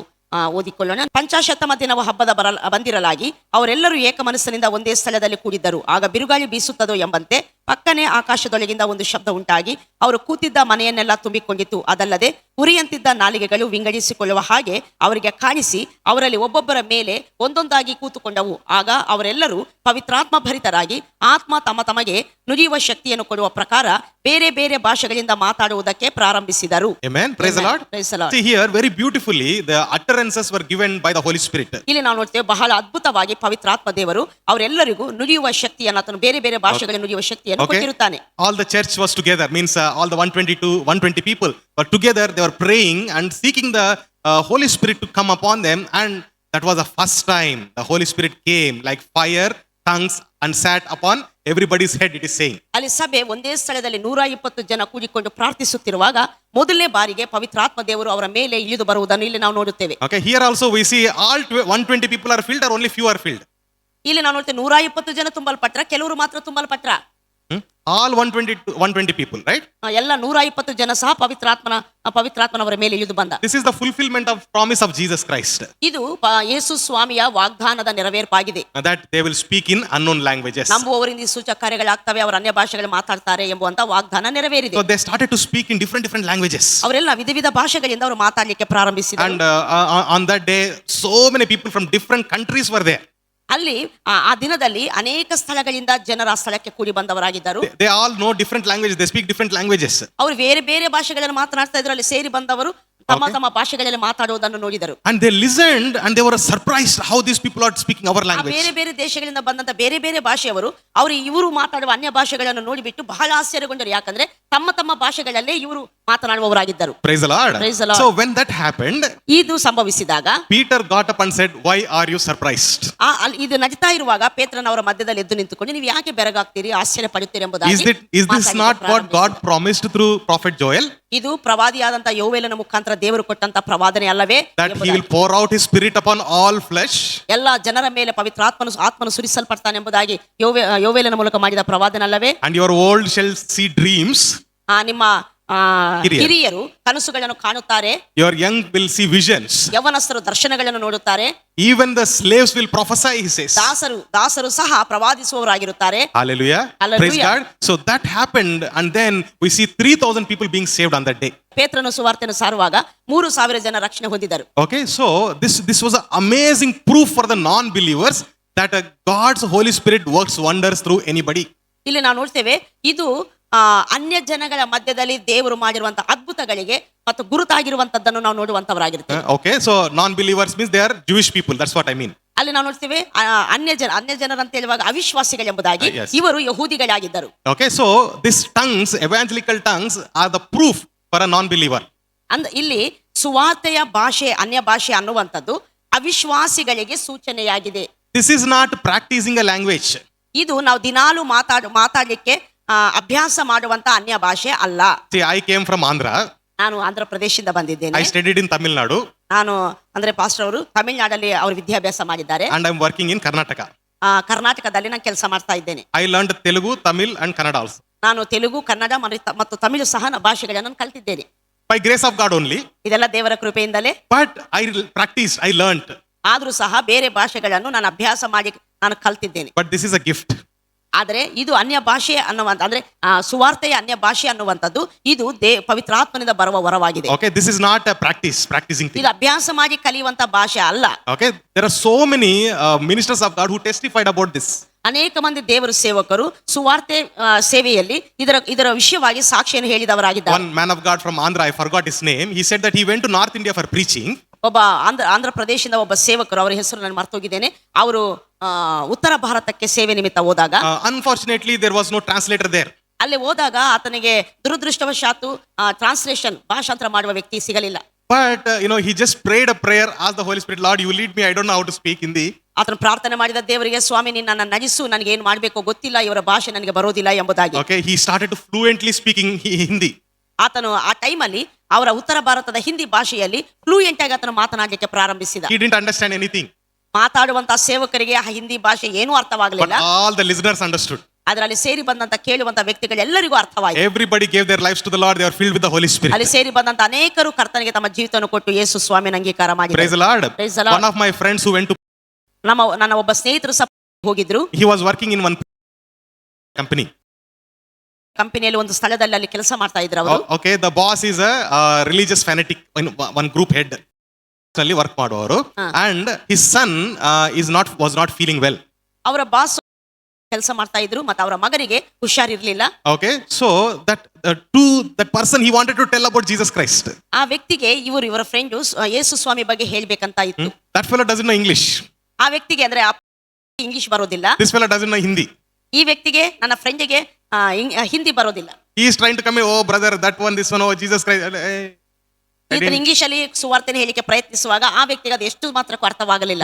ಓದಿಕೊಳ್ಳೋಣ. ಪಂಚಾಶತ್ತಮ ದಿನವ ಹಬ್ಬದ ಬಂದಿರಲಾಗಿ ಅವರೆಲ್ಲರೂ ಏಕ ಮನಸ್ಸಿನಿಂದ ಒಂದೇ ಸ್ಥಳದಲ್ಲಿ ಕೂಡಿದ್ದರು. ಆಗ ಬಿರುಗಾಳಿ ಬೀಸುತ್ತದೋ ಎಂಬಂತೆ ಪಕ್ಕನೆ ಆಕಾಶದೊಳಗಿಂದ ಒಂದು ಶಬ್ದ ಉಂಟಾಗಿ ಅವರು ಕೂತಿದ್ದ ಮನೆಯನ್ನೆಲ್ಲ ತುಂಬಿಕೊಂಡಿತು. ಅದಲ್ಲದೆ ಉರಿಯಂತಿದ್ದ ನಾಲಿಗೆಗಳು ವಿಂಗಡಿಸಿಕೊಳ್ಳುವ ಹಾಗೆ ಅವರಿಗೆ ಕಾಣಿಸಿ ಅವರಲ್ಲಿ ಒಬ್ಬೊಬ್ಬರ ಮೇಲೆ ಒಂದೊಂದಾಗಿ ಕೂತುಕೊಂಡವು. ಆಗ ಅವರೆಲ್ಲರೂ ಪವಿತ್ರಾತ್ಮ ಭರಿತರಾಗಿ ಆತ್ಮ ತಮಗೆ ನುಡಿಯುವ ಶಕ್ತಿಯನ್ನು ಕೊಡುವ ಪ್ರಕಾರ ಬೇರೆ ಬೇರೆ ಭಾಷೆಗಳಿಂದ ಮಾತಾಡುವುದಕ್ಕೆ ಪ್ರಾರಂಭಿಸಿದರು.
Amen. Praise the Lord.
Praise the Lord.
See here, very beautifully, the utterances were given by the Holy Spirit.
ಇಲ್ಲಿ ನಾವು ನೋಡ್ತೇವೆ ಬಹಳ ಅದ್ಭುತವಾಗಿ ಪವಿತ್ರಾತ್ಮ ದೇವರು ಅವರೆಲ್ಲರಿಗೂ ನುಡಿಯುವ ಶಕ್ತಿಯನ್ನು ಆತನು ಬೇರೆ ಬೇರೆ ಭಾಷೆಗಳಲ್ಲಿ ನುಡಿಯುವ ಶಕ್ತಿಯನ್ನು ಕೊಟ್ಟಿರುತ್ತಾನೆ.
All the church was together, means all the 120 people were together. They were praying and seeking the Holy Spirit to come upon them, and that was the first time the Holy Spirit came like fire, tongues, and sat upon everybody's head. It is saying.
ಅಲ್ಲಿ ಸಭೆ ಒಂದೇ ಸ್ಥಳದಲ್ಲಿ 120 ಜನ ಕೂಡಿಕೊಂಡು ಪ್ರಾರ್ಥಿಸುತ್ತಿರುವಾಗ ಮೊದಲನೇ ಬಾರಿಗೆ ಪವಿತ್ರಾತ್ಮ ದೇವರು ಅವರ ಮೇಲೆ ಇಳಿದು ಬರುವುದನ್ನು ಇಲ್ಲಿ ನಾವು ನೋಡುತ್ತೇವೆ.
Okay, here also we see all 120 people are filled or only few are filled.
ಇಲ್ಲಿ ನಾವು ನೋಡ್ತೇವೆ 120 ಜನ ತುಂಬಲ್ಪಟ್ರ, ಕೆಲವರು ಮಾತ್ರ ತುಂಬಲ್ಪಟ್ರ.
All 120 people, right?
ಎಲ್ಲ 120 ಜನ ಸಹ ಪವಿತ್ರಾತ್ಮನವರ ಮೇಲೆ ಇಳಿದು ಬಂದ.
This is the fulfillment of promise of Jesus Christ.
ಇದು ಯೇಸು ಸ್ವಾಮಿಯ ವಾಗ್ದಾನದ ನೆರವೇರ್ಪಾಗಿದೆ.
That they will speak in unknown languages.
ನಂಬುವವರಿಂದ ಈ ಸೂಚಕ ಕಾರ್ಯಗಳಾಗ್ತವೆ, ಅವರು ಅನ್ಯ ಭಾಷೆಗಳು ಮಾತಾಡ್ತಾರೆ ಎಂಬುವಂತ ವಾಗ್ದಾನ ನೆರವೇರಿದೆ.
So they started to speak in different languages.
ಅವರೆಲ್ಲ ವಿಧ ವಿಧ ಭಾಷೆಗಳಿಂದ ಅವರು ಮಾತಾಡಲಿಕ್ಕೆ ಪ್ರಾರಂಭಿಸಿದರು.
And on that day, so many people from different countries were there.
ಅಲ್ಲಿ ಆ ದಿನದಲ್ಲಿ ಅನೇಕ ಸ್ಥಳಗಳಿಂದ ಜನರ ಆ ಸ್ಥಳಕ್ಕೆ ಕೂಡಿ ಬಂದವರಾಗಿದ್ದರು.
They all know different languages. They speak different languages.
ಅವರು ಬೇರೆ ಬೇರೆ ಭಾಷೆಗಳನ್ನು ಮಾತನಾಡ್ತಾ ಇದ್ರು. ಅಲ್ಲಿ ಸೇರಿ ಬಂದವರು ತಮ್ಮ
Okay.
ತಮ್ಮ ಭಾಷೆಗಳಲ್ಲಿ ಮಾತಾಡುವುದನ್ನು ನೋಡಿದರು.
And they listened and they were surprised how these people are speaking our
ಆ
language.
ಬೇರೆ ಬೇರೆ ದೇಶಗಳಿಂದ ಬಂದಂತ ಬೇರೆ ಬೇರೆ ಭಾಷೆಯವರು ಇವರು ಮಾತಾಡುವ ಅನ್ಯ ಭಾಷೆಗಳನ್ನು ನೋಡಿಬಿಟ್ಟು ಬಹಳ ಆಶ್ಚರ್ಯಗೊಂಡರು. ಯಾಕಂದ್ರೆ ತಮ್ಮ ತಮ್ಮ ಭಾಷೆಗಳಲ್ಲೇ ಇವರು ಮಾತನಾಡುವವರಾಗಿದ್ದರು.
Praise the Lord.
Praise the Lord.
So when that happened,
ಇದು ಸಂಭವಿಸಿದಾಗ
Peter got up and said, "Why are you surprised?
ಇದು ನಡೀತಾ ಇರುವಾಗ ಪೇತ್ರನವರ ಮಧ್ಯದಲ್ಲಿ ಎದ್ದು ನಿಂತುಕೊಂಡು ನೀವು ಯಾಕೆ ಬೆರಗಾಗ್ತೀರಿ, ಆಶ್ಚರ್ಯ ಪಡುತ್ತೀರಿ
Is
ಎಂಬುದಾಗಿ
this
ಮಾತಾಡಲಿಕ್ಕೆ
not what
ಪ್ರಾರಂಭಿಸಿದರು.
God promised through prophet Joel?
ಇದು ಪ್ರವಾದಿಯಾದಂತ ಯೋವೇಲನ ಮುಖಾಂತರ ದೇವರು ಕೊಟ್ಟಂತ ಪ್ರವಾದನೆ ಅಲ್ಲವೇ?
That he will pour out his spirit upon all flesh.
ಎಲ್ಲ ಜನರ ಮೇಲೆ ಪವಿತ್ರ ಆತ್ಮನು ಸುರಿಸಲ್ಪಡ್ತಾನೆ ಎಂಬುದಾಗಿ ಯೋವೇಲನ ಮೂಲಕ ಮಾಡಿದ ಪ್ರವಾದನೆ ಅಲ್ಲವೇ?
And your old shall see dreams.
ನಿಮ್ಮ ಹಿರಿಯರು ಕನಸುಗಳನ್ನು ಕಾಣುತ್ತಾರೆ,
Your young will see visions.
ಯೌವನಸ್ಥರು ದರ್ಶನಗಳನ್ನು ನೋಡುತ್ತಾರೆ,
Even the slaves will prophesy, he says.
ದಾಸರು ಸಹ ಪ್ರವಾದಿಸುವವರಾಗಿರುತ್ತಾರೆ.
Hallelujah.
Hallelujah.
Praise God. So that happened, and then we see 3,000 people being saved on that day.
ಪೇತ್ರನು ಸುವಾರ್ತೆಯನ್ನು ಸಾರುವಾಗ 3,000 ಜನ ರಕ್ಷಣೆ ಹೊಂದಿದರು.
Okay, so this was an amazing proof for the non-believers that God's Holy Spirit works wonders through anybody.
ಇಲ್ಲಿ ನಾವು ನೋಡ್ತೇವೆ, ಇದು ಅನ್ಯ ಜನಗಳ ಮಧ್ಯದಲ್ಲಿ ದೇವರು ಮಾಡಿರುವಂತಹ ಅದ್ಭುತಗಳಿಗೆ ಮತ್ತು ಗುರುತಾಗಿರುವಂತದ್ದನ್ನು ನಾವು ನೋಡುವಂತವರಾಗಿರ್ತೇವೆ.
Okay, so non-believers means they are Jewish people. That's what I mean.
ಅಲ್ಲಿ ನಾವು ನೋಡ್ತೇವೆ ಅನ್ಯ ಜನರಂತ ಹೇಳುವಾಗ ಅವಿಶ್ವಾಸಿಗಳೆಂಬುದಾಗಿ
Yes.
ಇವರು ಯಹೂದಿಗಳಾಗಿದ್ದರು.
Okay, so these tongues, evangelical tongues, are the proof for a non-believer.
ಇಲ್ಲಿ ಸುವಾರ್ತೆಯ ಭಾಷೆ, ಅನ್ಯ ಭಾಷೆ ಅನ್ನುವಂಥದ್ದು ಅವಿಶ್ವಾಸಿಗಳಿಗೆ ಸೂಚನೆಯಾಗಿದೆ.
This is not practicing a language.
ಇದು ನಾವು ದಿನಾಲು ಮಾತಾಡ್ಲಿಕ್ಕೆ ಅಭ್ಯಾಸ ಮಾಡುವಂತ ಅನ್ಯ ಭಾಷೆ ಅಲ್ಲ.
See, I came from Andhra.
ನಾನು ಆಂಧ್ರ ಪ್ರದೇಶದಿಂದ ಬಂದಿದ್ದೇನೆ.
I studied in Tamil Nadu.
ನಾನು ಅಂದ್ರೆ ಪಾಸ್ಟರ್ ಅವರು ತಮಿಳುನಾಡಲ್ಲಿ ಅವರು ವಿದ್ಯಾಭ್ಯಾಸ ಮಾಡಿದ್ದಾರೆ.
And I'm working in Karnataka.
ಕರ್ನಾಟಕದಲ್ಲಿ ನಾನು ಕೆಲಸ ಮಾಡ್ತಾ ಇದ್ದೇನೆ.
I learned Telugu, Tamil and Kannada also.
ನಾನು ತೆಲುಗು, ಕನ್ನಡ ಮತ್ತು ತಮಿಳು ಸಹ ಭಾಷೆಗಳನ್ನು ಕಲ್ತಿದ್ದೇನೆ.
By grace of God only.
ಇದೆಲ್ಲ ದೇವರ ಕೃಪೆಯಿಂದಲೇ.
But I practiced, I learned.
ಆದ್ರೂ ಸಹ ಬೇರೆ ಭಾಷೆಗಳನ್ನು ನಾನು ಅಭ್ಯಾಸ ಮಾಡಿ ನಾನು ಕಲ್ತಿದ್ದೇನೆ.
But this is a gift.
ಆದರೆ ಇದು ಅನ್ಯ ಭಾಷೆ ಅನ್ನುವಂತ ಅಂದ್ರೆ ಸುವಾರ್ತೆಯ ಅನ್ಯ ಭಾಷೆ ಅನ್ನುವಂಥದ್ದು ಇದು ಪವಿತ್ರಾತ್ಮನಿಂದ ಬರುವ ವರವಾಗಿದೆ.
Okay, this is not a practicing thing.
ಇದು ಅಭ್ಯಾಸ ಮಾಡಿ ಕಲಿಯುವಂತ ಭಾಷೆ ಅಲ್ಲ.
Okay, there are so many ministers of God who testified about this.
ಅನೇಕ ಮಂದಿ ದೇವರ ಸೇವಕರು ಸುವಾರ್ತೆ ಸೇವೆಯಲ್ಲಿ ಇದರ ವಿಷಯವಾಗಿ ಸಾಕ್ಷಿಯನ್ನು ಹೇಳಿದವರಾಗಿದ್ದಾರೆ.
One man of God from Andhra, I forgot his name. He said that he went to North India for preaching.
ಒಬ್ಬ ಆಂಧ್ರ ಪ್ರದೇಶದಿಂದ ಒಬ್ಬ ಸೇವಕರು, ಅವರ ಹೆಸರು ನಾನು ಮರ್ತೋಗಿದ್ದೇನೆ, ಅವರು ಉತ್ತರ ಭಾರತಕ್ಕೆ ಸೇವೆ ನಿಮಿತ್ತ ಹೋದಾಗ
Unfortunately, there was no translator there.
ಅಲ್ಲಿ ಹೋದಾಗ ಆತನಿಗೆ ದುರದೃಷ್ಟವಶಾತ್ತು ಟ್ರಾನ್ಸ್ಲೇಷನ್ ಭಾಷಾಂತರ ಮಾಡುವ ವ್ಯಕ್ತಿ ಸಿಗಲಿಲ್ಲ.
But he just prayed a prayer, asked the Holy Spirit, Lord, you lead me. I don't know how to speak Hindi.
ಆತನು ಪ್ರಾರ್ಥನೆ ಮಾಡಿದ ದೇವರಿಗೆ, ಸ್ವಾಮಿ ನೀನು ನನ್ನ ನಜಿಸು, ನನಗೆ ಏನು ಮಾಡಬೇಕೋ ಗೊತ್ತಿಲ್ಲ, ಇವರ ಭಾಷೆ ನನಗೆ ಬರೋದಿಲ್ಲ ಎಂಬುದಾಗಿ.
Okay, he started to fluently speaking Hindi.
ಆತನು ಆ ಟೈಮಲ್ಲಿ ಅವರ ಉತ್ತರ ಭಾರತದ ಹಿಂದಿ ಭಾಷೆಯಲ್ಲಿ ಫ್ಲೂಯೆಂಟ್ ಆಗಿ ಆತನು ಮಾತನಾಡಲಿಕ್ಕೆ ಪ್ರಾರಂಭಿಸಿದ.
He didn't understand anything.
ಮಾತಾಡುವಂತಹ ಸೇವಕರಿಗೆ ಆ ಹಿಂದಿ ಭಾಷೆ ಏನೂ
But
ಅರ್ಥವಾಗಲಿಲ್ಲ.
all the listeners understood.
ಅದರಲ್ಲಿ ಸೇರಿ ಬಂದಂತ ಕೇಳುವಂತ ವ್ಯಕ್ತಿಗಳೆಲ್ಲರಿಗೂ ಅರ್ಥವಾಯಿತು.
Everybody gave their lives to the Lord. They were filled with the Holy Spirit.
ಅಲ್ಲಿ ಸೇರಿ ಬಂದಂತ ಅನೇಕರು ಕರ್ತನಿಗೆ ತಮ್ಮ ಜೀವಿತವನ್ನು ಕೊಟ್ಟು ಯೇಸು ಸ್ವಾಮಿನ ಅಂಗೀಕಾರ
Praise
ಮಾಡಿದರು.
the Lord.
Praise the Lord.
One of my friends who went to,
ನನ್ನ ಒಬ್ಬ ಸ್ನೇಹಿತರು ಸಹ ಹೋಗಿದ್ರು.
he was working in one company.
ಕಂಪನಿಯಲ್ಲಿ ಒಂದು ಸ್ಥಳದಲ್ಲಿ ಅಲ್ಲಿ ಕೆಲಸ ಮಾಡ್ತಾ ಇದ್ರು ಅವರು.
Okay, the boss is a religious fanatic, one group head. ಅಲ್ಲಿ ವರ್ಕ್ ಮಾಡುವವರು. And his son was not feeling well.
ಅವರ ಬಾಸ್ ಕೆಲಸ ಮಾಡ್ತಾ ಇದ್ರು ಮತ್ತು ಅವರ ಮಗನಿಗೆ ಹುಷಾರಿರ್ಲಿಲ್ಲ.
Okay, so that person, he wanted to tell about Jesus Christ.
ಆ ವ್ಯಕ್ತಿಗೆ ಇವರ ಫ್ರೆಂಡ್ ಯೇಸು ಸ್ವಾಮಿ ಬಗ್ಗೆ ಹೇಳ್ಬೇಕಂತ ಇತ್ತು.
That fellow doesn't know English.
ಆ ವ್ಯಕ್ತಿಗೆ ಅಂದ್ರೆ ಇಂಗ್ಲಿಷ್ ಬರೋದಿಲ್ಲ.
This fellow doesn't know Hindi.
ಈ ವ್ಯಕ್ತಿಗೆ, ನನ್ನ ಫ್ರೆಂಡಿಗೆ ಹಿಂದಿ ಬರೋದಿಲ್ಲ.
He is trying to come in, oh brother, that one, this one, oh Jesus Christ.
ಈತನ ಇಂಗ್ಲಿಷ್ ಅಲ್ಲಿ ಸುವಾರ್ತೆನ ಹೇಳಿಕೆ ಪ್ರಯತ್ನಿಸುವಾಗ ಆ ವ್ಯಕ್ತಿಗೆ ಅದು ಎಷ್ಟು ಮಾತ್ರಕ್ಕೂ ಅರ್ಥವಾಗಲಿಲ್ಲ.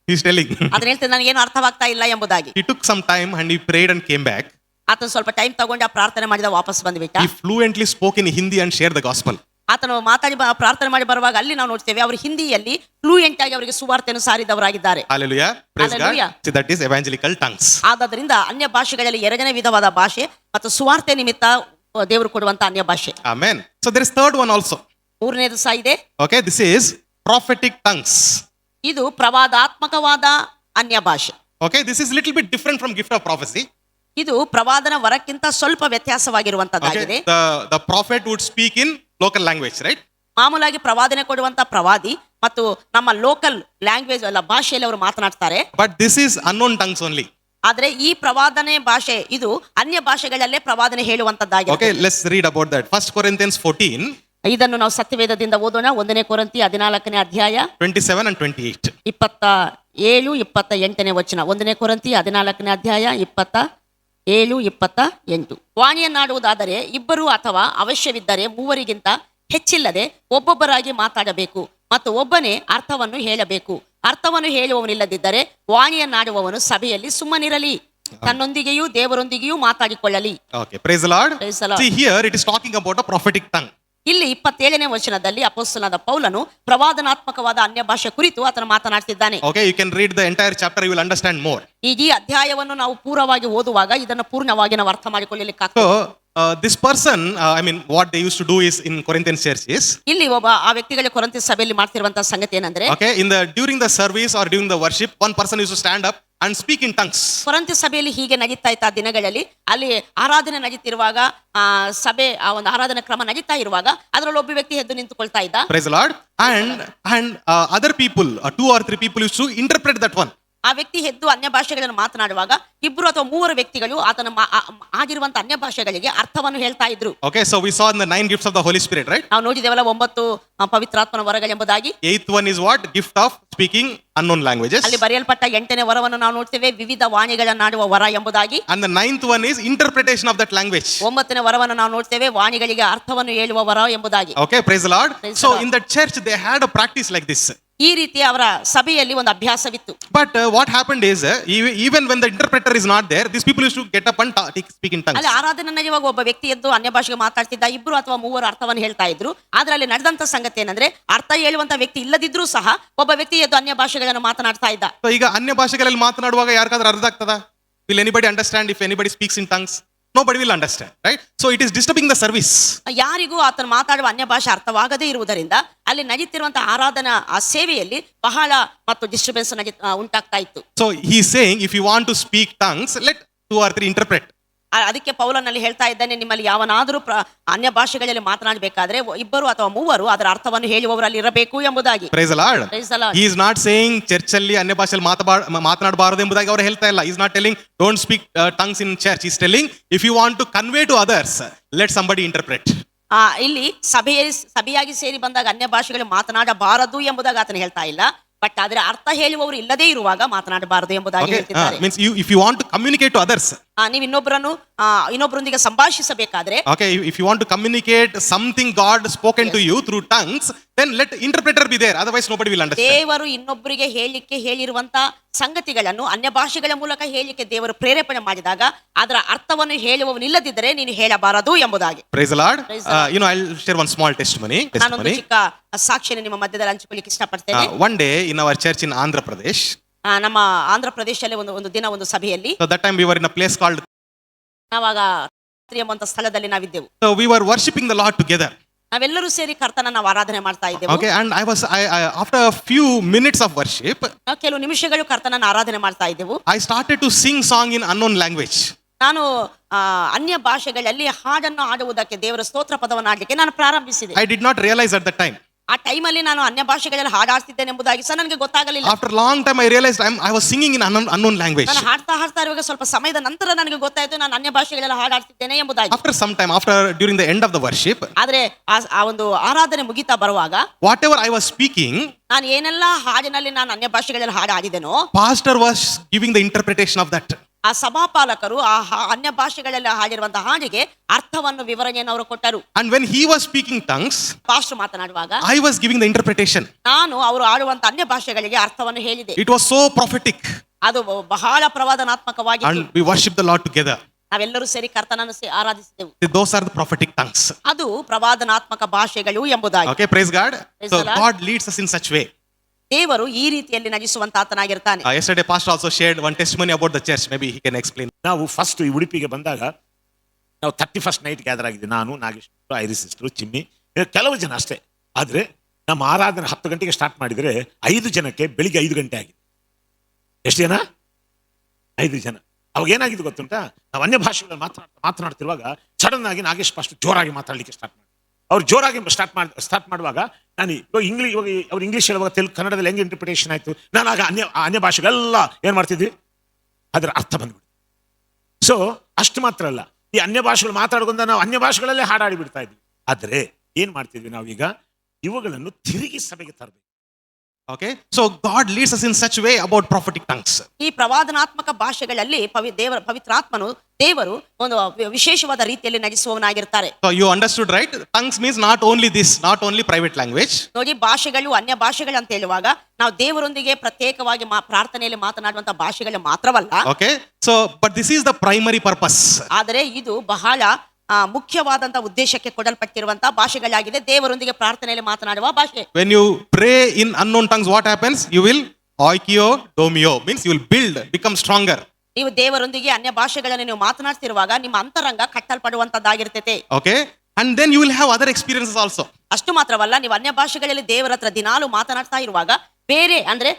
He is telling.
ಅದನ್ನ ಹೇಳ್ತೇನೆ, ನನಗೇನು ಅರ್ಥವಾಗ್ತಾ ಇಲ್ಲ ಎಂಬುದಾಗಿ.
He took some time and he prayed and came back.
ಆತನು ಸ್ವಲ್ಪ ಟೈಮ್ ತಗೊಂಡು ಆ ಪ್ರಾರ್ಥನೆ ಮಾಡಿದ ವಾಪಸ್ ಬಂದ್ಬಿಟ್ಟ.
He fluently spoke in Hindi and shared the gospel.
ಆತನು ಮಾತಾಡಿ ಪ್ರಾರ್ಥನೆ ಮಾಡಿ ಬರುವಾಗ ಅಲ್ಲಿ ನಾವು ನೋಡ್ತೇವೆ ಅವರು ಹಿಂದಿಯಲ್ಲಿ ಫ್ಲೂಯೆಂಟ್ ಆಗಿ ಅವರಿಗೆ ಸುವಾರ್ತೆಯನ್ನು ಸಾರಿದವರಾಗಿದ್ದಾರೆ.
Hallelujah. Praise
Hallelujah.
God. See, that is evangelical tongues.
ಆದ್ದರಿಂದ ಅನ್ಯ ಭಾಷೆಗಳಲ್ಲಿ ಎರಡನೇ ವಿಧವಾದ ಭಾಷೆ ಮತ್ತು ಸುವಾರ್ತೆ ನಿಮಿತ್ತ ದೇವರು ಕೊಡುವಂತ ಅನ್ಯ ಭಾಷೆ.
Amen. So there is third one also.
ಮೂರನೇದು ಸಹ ಇದೆ.
Okay, this is prophetic tongues.
ಇದು ಪ್ರವಾದಾತ್ಮಕವಾದ ಅನ್ಯ ಭಾಷೆ.
Okay, this is little bit different from gift of prophecy.
ಇದು ಪ್ರವಾದನ ವರಕ್ಕಿಂತ ಸ್ವಲ್ಪ ವ್ಯತ್ಯಾಸವಾಗಿರುವಂತದ್ದಾಗಿದೆ.
Okay, the prophet would speak in local language, right?
ಮಾಮೂಲಾಗಿ ಪ್ರವಾದನೆ ಕೊಡುವಂತ ಪ್ರವಾದಿ ಮತ್ತು ನಮ್ಮ ಲೋಕಲ್ ಲ್ಯಾಂಗ್ವೇಜ್ ಅಲ್ಲ ಭಾಷೆಯಲ್ಲಿ ಅವರು ಮಾತನಾಡ್ತಾರೆ.
But this is unknown tongues only.
ಆದ್ರೆ ಈ ಪ್ರವಾದನೆ ಭಾಷೆ ಇದು ಅನ್ಯ ಭಾಷೆಗಳಲ್ಲೇ ಪ್ರವಾದನೆ ಹೇಳುವಂತದ್ದಾಗಿದೆ.
Okay, let's read about that. 1 Corinthians 14.
ಇದನ್ನು ನಾವು ಸತ್ಯವೇದದಿಂದ ಓದೋಣ. 1 ಕೊರಿಂಥಿ 14ನೇ ಅಧ್ಯಾಯ
27 and 28.
27, 28ನೇ ವಚನ. 1 ಕೊರಿಂಥಿ 14ನೇ ಅಧ್ಯಾಯ 27, 28. ವಾಣಿಯನ್ನಾಡುವುದಾದರೆ ಇಬ್ಬರು ಅಥವಾ ಅವಶ್ಯವಿದ್ದರೆ ಮೂವರಿಗಿಂತ ಹೆಚ್ಚಿಲ್ಲದೆ ಒಬ್ಬೊಬ್ಬರಾಗಿ ಮಾತಾಡಬೇಕು ಮತ್ತು ಒಬ್ಬನೇ ಅರ್ಥವನ್ನು ಹೇಳಬೇಕು. ಅರ್ಥವನ್ನು ಹೇಳುವವನಿಲ್ಲದಿದ್ದರೆ ವಾಣಿಯನ್ನಾಡುವವನು ಸಭೆಯಲ್ಲಿ ಸುಮ್ಮನಿರಲಿ, ತನ್ನೊಂದಿಗೆಯೂ ದೇವರೊಂದಿಗೆಯೂ ಮಾತಾಡಿಕೊಳ್ಳಲಿ.
Okay, praise the Lord.
Praise the Lord.
See here it is talking about a prophetic tongue.
ಇಲ್ಲಿ 27ನೇ ವಚನದಲ್ಲಿ ಅಪೊಸ್ತಲನಾದ ಪೌಲನು ಪ್ರವಾದನಾತ್ಮಕವಾದ ಅನ್ಯ ಭಾಷೆ ಕುರಿತು ಆತನು ಮಾತನಾಡ್ತಿದ್ದಾನೆ.
Okay, you can read the entire chapter, you will understand more.
ಈಗ ಈ ಅಧ್ಯಾಯವನ್ನು ನಾವು ಪೂರ್ಣವಾಗಿ ಓದುವಾಗ ಇದನ್ನು ಪೂರ್ಣವಾಗಿ ನಾವು ಅರ್ಥ ಮಾಡಿಕೊಳ್ಳಲಿಕ್ಕಾಗ್ತದೆ.
So this person, I mean, what they used to do is in Corinthian church is,
ಇಲ್ಲಿ ಒಬ್ಬ ಆ ವ್ಯಕ್ತಿಗಳ ಕೊರಿಂಥಿ ಸಭೆಯಲ್ಲಿ ಮಾಡ್ತಿರುವಂತಹ ಸಂಗತಿ ಏನಂದ್ರೆ,
okay, during the service or during the worship, one person used to stand up and speak in tongues.
ಕೊರಿಂಥಿ ಸಭೆಯಲ್ಲಿ ಹೀಗೆ ನಡೀತಾ ಇದ್ದ ದಿನಗಳಲ್ಲಿ ಅಲ್ಲಿ ಆರಾಧನೆ ನಡೀತಿರುವಾಗ ಸಭೆ ಆ ಒಂದು ಆರಾಧನೆ ಕ್ರಮ ನಡೀತಾ ಇರುವಾಗ ಅದರಲ್ಲಿ ಒಬ್ಬ ವ್ಯಕ್ತಿ ಎದ್ದು ನಿಂತುಕೊಳ್ತಾ ಇದ್ದ.
Praise the Lord. And other people, 2 or 3 people used to interpret that one.
ಆ ವ್ಯಕ್ತಿ ಎದ್ದು ಅನ್ಯ ಭಾಷೆಗಳನ್ನು ಮಾತನಾಡುವಾಗ 2 ಅಥವಾ 3 ವ್ಯಕ್ತಿಗಳು ಆತನ ಆಗಿರುವಂತ ಅನ್ಯ ಭಾಷೆಗಳಿಗೆ ಅರ್ಥವನ್ನು ಹೇಳ್ತಾ ಇದ್ರು.
Okay, so we saw in the 9 gifts of the Holy Spirit, right?
ನಾವು ನೋಡಿದೇವಲ್ಲ 9 ಪವಿತ್ರಾತ್ಮನ ವರಗಳೆಂಬುದಾಗಿ.
8th one is what? Gift of speaking unknown languages.
ಅಲ್ಲಿ ಬರೆಯಲ್ಪಟ್ಟ 8ನೇ ವರವನ್ನು ನಾವು ನೋಡ್ತೇವೆ, ವಿವಿಧ ವಾಣಿಗಳನ್ನಾಡುವ ವರ ಎಂಬುದಾಗಿ.
And the 9th one is interpretation of that language.
9ನೇ ವರವನ್ನು ನಾವು ನೋಡ್ತೇವೆ, ವಾಣಿಗಳಿಗೆ ಅರ್ಥವನ್ನು ಹೇಳುವ ವರ ಎಂಬುದಾಗಿ.
Okay, praise the Lord.
Praise
So
the Lord.
in the church they had a practice like this.
ಈ ರೀತಿ ಅವರ ಸಭೆಯಲ್ಲಿ ಒಂದು ಅಭ್ಯಾಸವಿತ್ತು.
But what happened is, even when the interpreter is not there, these people used to get up and speak in tongues.
ಅಲ್ಲಿ ಆರಾಧನೆ ನಡೆಯುವಾಗ ಒಬ್ಬ ವ್ಯಕ್ತಿ ಎದ್ದು ಅನ್ಯ ಭಾಷೆಗೆ ಮಾತಾಡ್ತಿದ್ದ, 2 ಅಥವಾ 3 ಅರ್ಥವನ್ನು ಹೇಳ್ತಾ ಇದ್ರು. ಆದ್ರೆ ಅಲ್ಲಿ ನಡೆದಂತ ಸಂಗತಿ ಏನಂದ್ರೆ, ಅರ್ಥ ಹೇಳುವಂತ ವ್ಯಕ್ತಿ ಇಲ್ಲದಿದ್ರೂ ಸಹ ಒಬ್ಬ ವ್ಯಕ್ತಿ ಎದ್ದು ಅನ್ಯ ಭಾಷೆಗಳನ್ನು ಮಾತನಾಡ್ತಾ ಇದ್ದ.
So ಈಗ ಅನ್ಯ ಭಾಷೆಗಳಲ್ಲಿ ಮಾತನಾಡುವಾಗ ಯಾರಿಗಾದ್ರೂ ಅರ್ಥ ಆಗ್ತದ? Will anybody understand if anybody speaks in tongues? Nobody will understand, right? So it is disturbing the service.
ಯಾರಿಗೂ ಆತನು ಮಾತಾಡುವ ಅನ್ಯ ಭಾಷೆ ಅರ್ಥವಾಗದೇ ಇರುವುದರಿಂದ ಅಲ್ಲಿ ನಡೀತಿರುವಂತಹ ಆರಾಧನಾ ಆ ಸೇವೆಯಲ್ಲಿ ಬಹಳ ಮತ್ತು ಡಿಸ್ಟರ್ಬೆನ್ಸ್ ಉಂಟಾಗ್ತಾ ಇತ್ತು.
So he is saying, if you want to speak tongues, let 2 or 3 interpret.
ಅದಕ್ಕೆ ಪೌಲನಲ್ಲಿ ಹೇಳ್ತಾ ಇದ್ದಾನೆ, ನಿಮ್ಮಲ್ಲಿ ಯಾವನಾದರೂ ಅನ್ಯ ಭಾಷೆಗಳಲ್ಲಿ ಮಾತನಾಡಬೇಕಾದ್ರೆ 2 ಅಥವಾ 3 ಅದರ ಅರ್ಥವನ್ನು ಹೇಳುವವರಲ್ಲಿ ಇರಬೇಕು ಎಂಬುದಾಗಿ.
Praise the Lord.
Praise the Lord.
He is not saying church ಅಲ್ಲಿ ಅನ್ಯ ಭಾಷೆಯಲ್ಲಿ ಮಾತನಾಡಬಾರದು ಎಂಬುದಾಗಿ ಅವರು ಹೇಳ್ತಾ ಇಲ್ಲ. He is not telling don't speak tongues in church. He is telling if you want to convey to others, let somebody interpret.
ಇಲ್ಲಿ ಸಭೆಯಾಗಿ ಸೇರಿ ಬಂದಾಗ ಅನ್ಯ ಭಾಷೆಗಳು ಮಾತನಾಡಬಾರದು ಎಂಬುದಾಗಿ ಆತನು ಹೇಳ್ತಾ ಇಲ್ಲ. ಬಟ್ ಆದ್ರೆ ಅರ್ಥ ಹೇಳುವವರು ಇಲ್ಲದೇ ಇರುವಾಗ ಮಾತನಾಡಬಾರದು ಎಂಬುದಾಗಿ ಹೇಳ್ತಿದ್ದಾರೆ.
Means if you want to communicate to others,
ನೀವು ಇನ್ನೊಬ್ಬರೊಂದಿಗೆ ಸಂಭಾಷಿಸಬೇಕಾದ್ರೆ,
okay, if you want to communicate something God spoken to you through tongues, then let interpreter be there, otherwise nobody will understand.
ದೇವರು ಇನ್ನೊಬ್ಬರಿಗೆ ಹೇಳಿಕ್ಕೆ ಹೇಳಿರುವಂತ ಸಂಗತಿಗಳನ್ನು ಅನ್ಯ ಭಾಷೆಗಳ ಮೂಲಕ ಹೇಳಿಕ್ಕೆ ದೇವರು ಪ್ರೇರೇಪಣೆ ಮಾಡಿದಾಗ ಅದರ ಅರ್ಥವನ್ನು ಹೇಳುವವನಿಲ್ಲದಿದ್ದರೆ ನೀನು ಹೇಳಬಾರದು ಎಂಬುದಾಗಿ.
Praise the Lord.
Praise the Lord.
I'll share one small testimony.
ನಾನೊಂದು ಚಿಕ್ಕ ಸಾಕ್ಷಿಯನ್ನು ನಿಮ್ಮ ಮಧ್ಯದಲ್ಲಿ ಹಂಚಿಕೊಳ್ಳಿಕ್ಕೆ ಇಷ್ಟಪಡ್ತೇನೆ.
One day in our church in Andhra Pradesh,
ನಮ್ಮ ಆಂಧ್ರ ಪ್ರದೇಶದಲ್ಲಿ ಒಂದು ದಿನ ಒಂದು ಸಭೆಯಲ್ಲಿ,
so that time we were in a place called,
ನಾವಾಗ ಎಂಬಂತ ಸ್ಥಳದಲ್ಲಿ ನಾವಿದ್ದೆವು.
so we were worshiping the Lord together.
ನಾವೆಲ್ಲರೂ ಸೇರಿ ಕರ್ತನ ನಾವು ಆರಾಧನೆ ಮಾಡ್ತಾ ಇದ್ದೆವು.
Okay, and I after a few minutes of worship,
ನಾವು ಕೆಲವು ನಿಮಿಷಗಳು ಕರ್ತನನ್ನ ಆರಾಧನೆ ಮಾಡ್ತಾ ಇದ್ದೆವು.
I started to sing song in unknown language.
ನಾನು ಅನ್ಯ ಭಾಷೆಗಳಲ್ಲಿ ಹಾಡನ್ನು ಆಡುವುದಕ್ಕೆ, ದೇವರ ಸ್ತೋತ್ರ ಪದವನ್ನು ಆಡಲಿಕ್ಕೆ ನಾನು ಪ್ರಾರಂಭಿಸಿದೆ.
I did not realize at that time.
ಆ ಟೈಮಲ್ಲಿ ನಾನು ಅನ್ಯ ಭಾಷೆಗಳಲ್ಲಿ ಹಾಡಾಡ್ತಿದ್ದೇನೆ ಎಂಬುದಾಗಿ ಸಹ ನನಗೆ ಗೊತ್ತಾಗಲಿಲ್ಲ.
After long time I realized I was singing in unknown language.
ನಾನು ಹಾಡ್ತಾ ಇರುವಾಗ ಸ್ವಲ್ಪ ಸಮಯದ ನಂತರ ನನಗೆ ಗೊತ್ತಾಯ್ತು ನಾನು ಅನ್ಯ ಭಾಷೆಗಳಲ್ಲಿ ಹಾಡಾಡ್ತಿದ್ದೇನೆ ಎಂಬುದಾಗಿ.
After some time, during the end of the worship,
ಆದ್ರೆ ಆ ಒಂದು ಆರಾಧನೆ ಮುಗಿತಾ ಬರುವಾಗ,
whatever I was speaking,
ನಾನು ಏನೆಲ್ಲ ಹಾಡಿನಲ್ಲಿ ನಾನು ಅನ್ಯ ಭಾಷೆಗಳಲ್ಲಿ ಹಾಡಾಡಿದೆನೋ,
pastor was giving the interpretation of that.
ಆ ಸಭಾಪಾಲಕರು ಆ ಅನ್ಯ ಭಾಷೆಗಳಲ್ಲಿ ಹಾಡಿರುವಂತಹ ಹಾಡಿಗೆ ಅರ್ಥವನ್ನು ವಿವರಣೆಯನ್ನು ಅವರು ಕೊಟ್ಟರು.
And when he was speaking tongues,
pastor ಮಾತನಾಡುವಾಗ
I was giving the interpretation.
ನಾನು ಅವರು ಆಡುವಂತ ಅನ್ಯ ಭಾಷೆಗಳಿಗೆ ಅರ್ಥವನ್ನು ಹೇಳಿದೆ.
It was so prophetic.
ಅದು ಬಹಳ ಪ್ರವಾದನಾತ್ಮಕವಾಗಿತ್ತು.
And we worship the Lord together.
ನಾವೆಲ್ಲರೂ ಸೇರಿ ಕರ್ತನನ್ನು ಆರಾಧಿಸಿದೆವು.
Those are the prophetic tongues.
ಅದು ಪ್ರವಾದನಾತ್ಮಕ ಭಾಷೆಗಳು ಎಂಬುದಾಗಿ.
Okay, praise God.
Praise
So
the Lord.
God leads us in such way.
ದೇವರು ಈ ರೀತಿಯಲ್ಲಿ ನಜಿಸುವಂತ ಆತನಾಗಿರ್ತಾನೆ.
Yesterday pastor also shared one testimony about the church. Maybe he can explain.
ನಾವು first ಈ ಉಡುಪಿಗೆ ಬಂದಾಗ ನಾವು 31st ನೈಟ್ ಗ್ಯಾದರ್ ಆಗಿದೆ. ನಾನು, ನಾಗೇಶ್, ಐರಿಸ್ ಸಿಸ್ಟರ್, ಚಿಮ್ಮಿ, ಕೆಲವು ಜನ ಅಷ್ಟೇ. ಆದರೆ ನಮ್ಮ ಆರಾಧನೆ 10 ಗಂಟೆಗೆ ಸ್ಟಾರ್ಟ್ ಮಾಡಿದರೆ 5 ಜನಕ್ಕೆ ಬೆಳಿಗ್ಗೆ 5 ಗಂಟೆ ಆಗಿದೆ. ಎಷ್ಟು ಜನ? 5 ಜನ. ಅವಾಗ ಏನಾಗಿದೆ ಗೊತ್ತುಂಟಾ, ನಾವು ಅನ್ಯ ಭಾಷೆಗಳಲ್ಲಿ ಮಾತನಾಡ್ತಿರುವಾಗ ಸಡನ್ ಆಗಿ ನಾಗೇಶ್ ಪಾಸ್ಟರ್ ಜೋರಾಗಿ ಮಾತಾಡಲಿಕ್ಕೆ ಸ್ಟಾರ್ಟ್ ಮಾಡಿ, ಅವ್ರು ಜೋರಾಗಿ ಸ್ಟಾರ್ಟ್ ಮಾಡುವಾಗ ನಾನು ಇವಾಗ ಅವ್ರು ಇಂಗ್ಲೀಷ್ ಹೇಳುವಾಗ ಕನ್ನಡದಲ್ಲಿ ಹೆಂಗೆ ಇಂಟರ್ಪ್ರಿಟೇಷನ್ ಆಯಿತು, ನಾನು ಆಗ ಅನ್ಯ ಭಾಷೆಗಳೆಲ್ಲ ಏನು ಮಾಡ್ತಿದ್ವಿ, ಅದರ ಅರ್ಥ ಬಂದ್ಬಿಡ್ತು. ಸೊ ಅಷ್ಟು ಮಾತ್ರ ಅಲ್ಲ, ಈ ಅನ್ಯ ಭಾಷೆಗಳು ಮಾತಾಡ್ಕೊಂಡು ನಾವು ಅನ್ಯ ಭಾಷೆಗಳಲ್ಲೇ ಹಾಡಾಡಿ ಬಿಡ್ತಾ ಇದ್ವಿ. ಆದರೆ ಏನ್ ಮಾಡ್ತಿದ್ವಿ ನಾವೀಗ? ಇವುಗಳನ್ನು ತಿರುಗಿ ಸಭೆಗೆ ತರಬೇಕು.
Okay, so God leads us in such way about prophetic tongues.
ಈ ಪ್ರವಾದನಾತ್ಮಕ ಭಾಷೆಗಳಲ್ಲಿ ಪವಿತ್ರಾತ್ಮನು ದೇವರು ಒಂದು ವಿಶೇಷವಾದ ರೀತಿಯಲ್ಲಿ ನಡೆಸುವವನಾಗಿರ್ತಾರೆ.
So you understood, right? Tongues means not only this, not only private language.
ನೋಡಿ, ಭಾಷೆಗಳು ಅನ್ಯ ಭಾಷೆಗಳು ಅಂತ ಹೇಳುವಾಗ ನಾವು ದೇವರೊಂದಿಗೆ ಪ್ರತ್ಯೇಕವಾಗಿ ಪ್ರಾರ್ಥನೆಯಲ್ಲಿ ಮಾತನಾಡುವಂತ ಭಾಷೆಗಳು ಮಾತ್ರವಲ್ಲ.
Okay, so but this is the primary purpose.
ಆದರೆ ಇದು ಬಹಳ ಮುಖ್ಯವಾದಂತ ಉದ್ದೇಶಕ್ಕೆ ಕೊಡಲ್ಪಟ್ಟಿರುವಂತ ಭಾಷೆಗಳಾಗಿದೆ, ದೇವರೊಂದಿಗೆ ಪ್ರಾರ್ಥನೆಯಲ್ಲಿ ಮಾತನಾಡುವ ಭಾಷೆ.
When you pray in unknown tongues, what happens? You will oikio domio, means you will build, become stronger.
ನೀವು ದೇವರೊಂದಿಗೆ ಅನ್ಯ ಭಾಷೆಗಳನ್ನು ನೀವು ಮಾತನಾಡ್ತಿರುವಾಗ ನಿಮ್ಮ ಅಂತರಂಗ ಕಟ್ಟಲ್ಪಡುವಂತದ್ದಾಗಿರ್ತೈತೆ.
Okay, and then you will have other experiences also.
ಅಷ್ಟು ಮಾತ್ರವಲ್ಲ, ನೀವು ಅನ್ಯ ಭಾಷೆಗಳಲ್ಲಿ ದೇವರ ಹತ್ರ ದಿನಾಲು ಮಾತನಾಡ್ತಾ ಇರುವಾಗ ಬೇರೆ ಅಂದ್ರೆ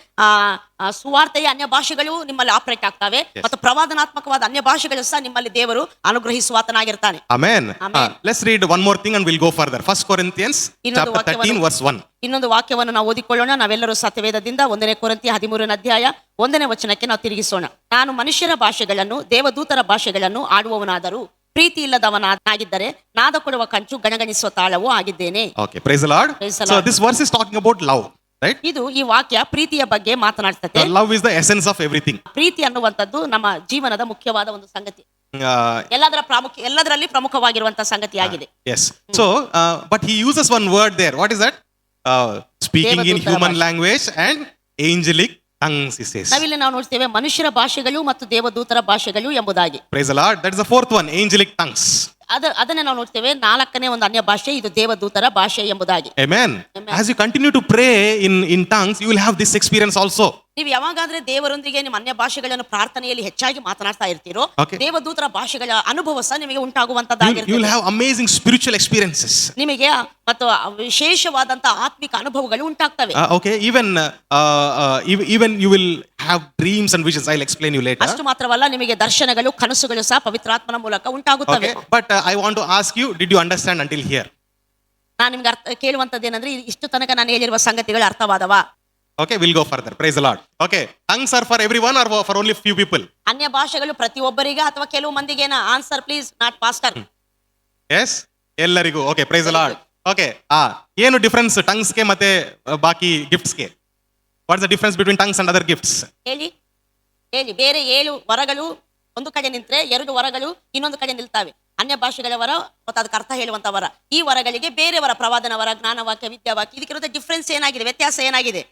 ಸುವಾರ್ತೆಯ ಅನ್ಯ ಭಾಷೆಗಳು ನಿಮ್ಮಲ್ಲಿ ಆಪರೇಟ್ ಆಗ್ತವೆ ಮತ್ತು ಪ್ರವಾದನಾತ್ಮಕವಾದ ಅನ್ಯ ಭಾಷೆಗಳು ಸಹ ನಿಮ್ಮಲ್ಲಿ ದೇವರು ಅನುಗ್ರಹಿಸುವಾತನಾಗಿರ್ತಾನೆ.
Amen.
Amen.
Let's read one more thing and we'll go further. 1 Corinthians chapter 13 verse 1.
ಇನ್ನೊಂದು ವಾಕ್ಯವನ್ನು ನಾವು ಓದಿಕೊಳ್ಳೋಣ. ನಾವೆಲ್ಲರೂ ಸತ್ಯವೇದದಿಂದ 1 ಕೊರಿಂಥಿ 13ನೇ ಅಧ್ಯಾಯ 1ನೇ ವಚನಕ್ಕೆ ನಾವು ತಿರುಗಿಸೋಣ. ನಾನು ಮನುಷ್ಯರ ಭಾಷೆಗಳನ್ನು ದೇವದೂತರ ಭಾಷೆಗಳನ್ನು ಆಡುವವನಾದರೂ ಪ್ರೀತಿ ಇಲ್ಲದವನಾಗಿದ್ದರೆ ನಾದ ಕೊಡುವ ಕಂಚು ಗಣಗಣಿಸುವ ತಾಳವೂ ಆಗಿದ್ದೇನೆ.
Okay, praise the Lord.
Praise the
So
Lord.
this verse is talking about love, right?
ಇದು ಈ ವಾಕ್ಯ ಪ್ರೀತಿಯ ಬಗ್ಗೆ ಮಾತನಾಡ್ತದೆ.
Love is the essence of everything.
ಪ್ರೀತಿ ಅನ್ನುವಂಥದ್ದು ನಮ್ಮ ಜೀವನದ ಮುಖ್ಯವಾದ ಒಂದು ಸಂಗತಿ,
Uh,
ಎಲ್ಲದರಲ್ಲಿ ಪ್ರಮುಖವಾಗಿರುವಂತಹ ಸಂಗತಿಯಾಗಿದೆ.
yes. So, but he uses one word there. What is that? Speaking in
ದೇವದೂತರ
human
ಭಾಷೆ.
language and angelic tongues, he says.
ನಾವಿಲ್ಲಿ ನಾವು ನೋಡ್ತೇವೆ ಮನುಷ್ಯರ ಭಾಷೆಗಳು ಮತ್ತು ದೇವದೂತರ ಭಾಷೆಗಳು ಎಂಬುದಾಗಿ.
Praise the Lord. That is the fourth one, angelic tongues.
ಅದನ್ನೇ ನಾವು ನೋಡ್ತೇವೆ 4ನೇ ಒಂದು ಅನ್ಯ ಭಾಷೆ, ಇದು ದೇವದೂತರ ಭಾಷೆ ಎಂಬುದಾಗಿ.
Amen.
Amen.
As you continue to pray in tongues, you will have this experience also.
ನೀವು ಯಾವಾಗಾದ್ರೆ ದೇವರೊಂದಿಗೆ ನಿಮ್ಮ ಅನ್ಯ ಭಾಷೆಗಳನ್ನು ಪ್ರಾರ್ಥನೆಯಲ್ಲಿ ಹೆಚ್ಚಾಗಿ ಮಾತನಾಡ್ತಾ ಇರ್ತೀರೋ,
Okay.
ದೇವದೂತರ ಭಾಷೆಗಳ ಅನುಭವ ಸಹ ನಿಮಗೆ
You will
ಉಂಟಾಗುವಂತದ್ದಾಗಿರ್ತದೆ.
have amazing spiritual experiences.
ನಿಮಗೆ ಮತ್ತು ವಿಶೇಷವಾದಂತ ಆತ್ಮಿಕ ಅನುಭವಗಳು ಉಂಟಾಗ್ತವೆ.
Okay, even you will have dreams and visions. I'll explain you later.
ಅಷ್ಟು ಮಾತ್ರವಲ್ಲ, ನಿಮಗೆ ದರ್ಶನಗಳು ಕನಸುಗಳು ಸಹ ಪವಿತ್ರಾತ್ಮನ ಮೂಲಕ ಉಂಟಾಗುತ್ತವೆ.
Okay, but I want to ask you, did you understand until here?
ನಾನು ನಿಮ್ಗೆ ಕೇಳುವಂತದ್ದು ಏನಂದ್ರೆ, ಇಷ್ಟು ತನಕ ನಾನು ಹೇಳಿರುವ ಸಂಗತಿಗಳು ಅರ್ಥವಾದವ?
Okay, we'll go further. Praise the Lord. Okay, tongues are for everyone or for only few people?
ಅನ್ಯ ಭಾಷೆಗಳು ಪ್ರತಿಯೊಬ್ಬರಿಗೆ ಅಥವಾ ಕೆಲವು ಮಂದಿಗೇನ? Answer please, not pastor.
Yes, ಎಲ್ಲರಿಗೂ. Okay, praise the Lord. Okay, ಏನು ಡಿಫರೆನ್ಸ್ ಟಂಗ್ಸ್ ಗೆ ಮತ್ತೆ ಬಾಕಿ ಗಿಫ್ಟ್ಸ್ ಗೆ? What is the difference between tongues and other gifts?
ಹೇಳಿ. ಬೇರೆ 7 ವರಗಳು ಒಂದು ಕಡೆ ನಿಂತ್ರೆ 2 ವರಗಳು ಇನ್ನೊಂದು ಕಡೆ ನಿಲ್ತಾವೆ. ಅನ್ಯ ಭಾಷೆಗಳ ವರ ಮತ್ತು ಅದಕ್ಕೆ ಅರ್ಥ ಹೇಳುವಂತ ವರ. ಈ ವರಗಳಿಗೆ ಬೇರೆ ವರ, ಪ್ರವಾದನ ವರ, ಜ್ಞಾನವಾಕ್ಯ, ವಿದ್ಯಾವಾಕ್ಯ, ಇದಕ್ಕಿರುವ ಡಿಫ್ರೆನ್ಸ್ ಏನಾಗಿದೆ, ವ್ಯತ್ಯಾಸ ಏನಾಗಿದೆ?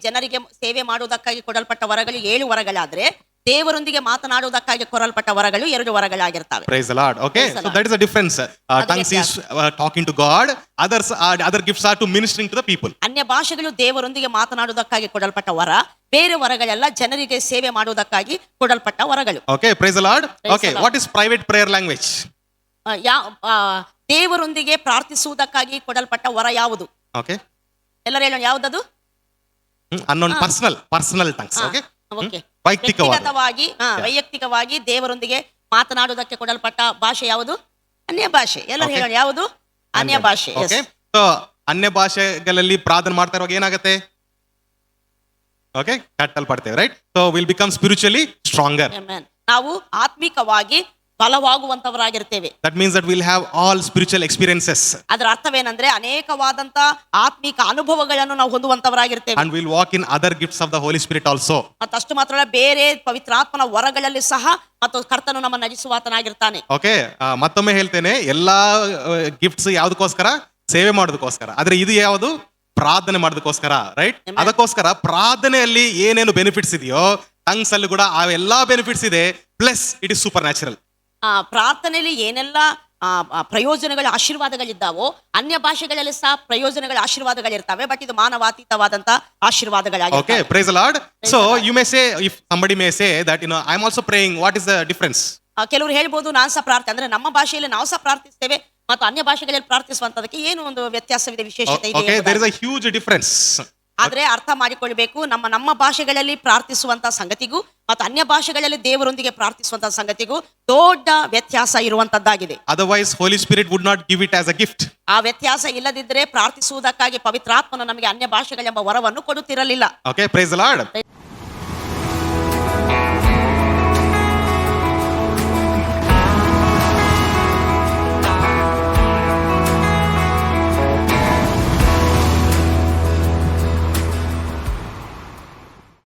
ಜನರಿಗೆ ಸೇವೆ ಮಾಡುವುದಕ್ಕಾಗಿ ಕೊಡಲ್ಪಟ್ಟ ವರಗಳು 7 ವರಗಳಾದ್ರೆ, ದೇವರೊಂದಿಗೆ ಮಾತನಾಡುವುದಕ್ಕಾಗಿ ಕೊಡಲ್ಪಟ್ಟ ವರಗಳು 2 ವರಗಳಾಗಿರ್ತವೆ.
Praise the Lord. Okay,
Praise the
so
Lord.
that is the difference. Tongues is talking to God. Other gifts are to ministering to the people.
ಅನ್ಯ ಭಾಷೆಗಳು ದೇವರೊಂದಿಗೆ ಮಾತನಾಡುವುದಕ್ಕಾಗಿ ಕೊಡಲ್ಪಟ್ಟ ವರ, ಬೇರೆ ವರಗಳೆಲ್ಲ ಜನರಿಗೆ ಸೇವೆ ಮಾಡುವುದಕ್ಕಾಗಿ ಕೊಡಲ್ಪಟ್ಟ ವರಗಳು.
Okay, praise the Lord.
Praise
Okay,
the Lord.
what is private prayer language?
ದೇವರೊಂದಿಗೆ ಪ್ರಾರ್ಥಿಸುವುದಕ್ಕಾಗಿ ಕೊಡಲ್ಪಟ್ಟ ವರ ಯಾವುದು?
Okay,
ಎಲ್ಲರೂ ಹೇಳೋಣ, ಯಾವುದದು?
unknown personal tongues. Okay,
okay.
ವೈಯಕ್ತಿಕವಾಗಿ
ವೈಯಕ್ತಿಕವಾಗಿ ದೇವರೊಂದಿಗೆ ಮಾತನಾಡುವುದಕ್ಕೆ ಕೊಡಲ್ಪಟ್ಟ ಭಾಷೆ ಯಾವುದು? ಅನ್ಯ ಭಾಷೆ. ಎಲ್ಲರೂ ಹೇಳೋಣ, ಯಾವುದು? ಅನ್ಯ ಭಾಷೆ. Yes.
Okay, so ಅನ್ಯ ಭಾಷೆಗಳಲ್ಲಿ ಪ್ರಾರ್ಥನೆ ಮಾಡ್ತಾ ಇರುವಾಗ ಏನಾಗುತ್ತೆ? Okay, ಕಟ್ಟಲ್ಪಡ್ತೇವೆ, right? So we'll become spiritually stronger.
Amen. ನಾವು ಆತ್ಮಿಕವಾಗಿ ಬಲವಾಗುವಂತವರಾಗಿರ್ತೇವೆ.
That means that we'll have all spiritual experiences.
ಅದರ ಅರ್ಥವೇನೆಂದ್ರೆ, ಅನೇಕವಾದಂತ ಆತ್ಮಿಕ ಅನುಭವಗಳನ್ನು ನಾವು ಹೊಂದುವಂತವರಾಗಿರ್ತೇವೆ.
And we'll walk in other gifts of the Holy Spirit also.
ಮತ್ತಷ್ಟು ಮಾತ್ರ ಅಲ್ಲ, ಬೇರೆ ಪವಿತ್ರಾತ್ಮನ ವರಗಳಲ್ಲಿ ಸಹ ಮತ್ತು ಕರ್ತನು ನಮ್ಮ ನಜಿಸುವಾತನಾಗಿರ್ತಾನೆ.
Okay, ಮತ್ತೊಮ್ಮೆ ಹೇಳ್ತೇನೆ, ಎಲ್ಲಾ ಗಿಫ್ಟ್ಸ್ ಯಾವ್ದಕ್ಕೋಸ್ಕರ? ಸೇವೆ ಮಾಡೋದಕ್ಕೋಸ್ಕರ. ಆದ್ರೆ ಇದು ಯಾವುದು? ಪ್ರಾರ್ಥನೆ ಮಾಡೋದಕ್ಕೋಸ್ಕರ, ರೈಟ್? ಅದಕ್ಕೋಸ್ಕರ ಪ್ರಾರ್ಥನೆಯಲ್ಲಿ ಏನೇನು ಬೆನಿಫಿಟ್ಸ್ ಇದೆಯೋ, ಟಂಗ್ಸ್ ಅಲ್ಲಿ ಕೂಡ ಆ ಎಲ್ಲಾ ಬೆನಿಫಿಟ್ಸ್ ಇದೆ. Plus it is super natural.
ಪ್ರಾರ್ಥನೆಯಲ್ಲಿ ಏನೆಲ್ಲ ಪ್ರಯೋಜನಗಳ ಆಶೀರ್ವಾದಗಳಿದ್ದಾವೋ, ಅನ್ಯ ಭಾಷೆಗಳಲ್ಲಿ ಸಹ ಪ್ರಯೋಜನಗಳ ಆಶೀರ್ವಾದಗಳಿರ್ತವೆ. ಬಟ್ ಇದು ಮಾನವಾತೀತವಾದಂತ ಆಶೀರ್ವಾದಗಳಾಗಿವೆ.
Okay, praise the Lord. So you may say, if somebody may say that, I am also praying, what is the difference?
ಕೆಲವರು ಹೇಳ್ಬೋದು, ನಾನು ಸಹ ಪ್ರಾರ್ಥನೆ ಅಂದ್ರೆ ನಮ್ಮ ಭಾಷೆಯಲ್ಲಿ ನಾವು ಸಹ ಪ್ರಾರ್ಥಿಸ್ತೇವೆ ಮತ್ತು ಅನ್ಯ ಭಾಷೆಗಳಲ್ಲಿ ಪ್ರಾರ್ಥಿಸುವಂತದಕ್ಕೆ ಏನು ಒಂದು ವ್ಯತ್ಯಾಸವಿದೆ, ವಿಶೇಷತೆ ಇದೆ?
Okay, there is a huge difference.
ಆದ್ರೆ ಅರ್ಥ ಮಾಡಿಕೊಳ್ಬೇಕು, ನಮ್ಮ ಭಾಷೆಗಳಲ್ಲಿ ಪ್ರಾರ್ಥಿಸುವಂತ ಸಂಗತಿಗೂ ಮತ್ತು ಅನ್ಯ ಭಾಷೆಗಳಲ್ಲಿ ದೇವರೊಂದಿಗೆ ಪ್ರಾರ್ಥಿಸುವಂತ ಸಂಗತಿಗೂ ದೊಡ್ಡ ವ್ಯತ್ಯಾಸ ಇರುವಂತದ್ದಾಗಿದೆ.
Otherwise Holy Spirit would not give it as a gift.
ಆ ವ್ಯತ್ಯಾಸ ಇಲ್ಲದಿದ್ದರೆ ಪ್ರಾರ್ಥಿಸುವುದಕ್ಕಾಗಿ ಪವಿತ್ರಾತ್ಮನು ನಮಗೆ ಅನ್ಯ ಭಾಷೆಗಳೆಂಬ ವರವನ್ನು ಕೊಡುತ್ತಿರಲಿಲ್ಲ.
Okay, praise the Lord.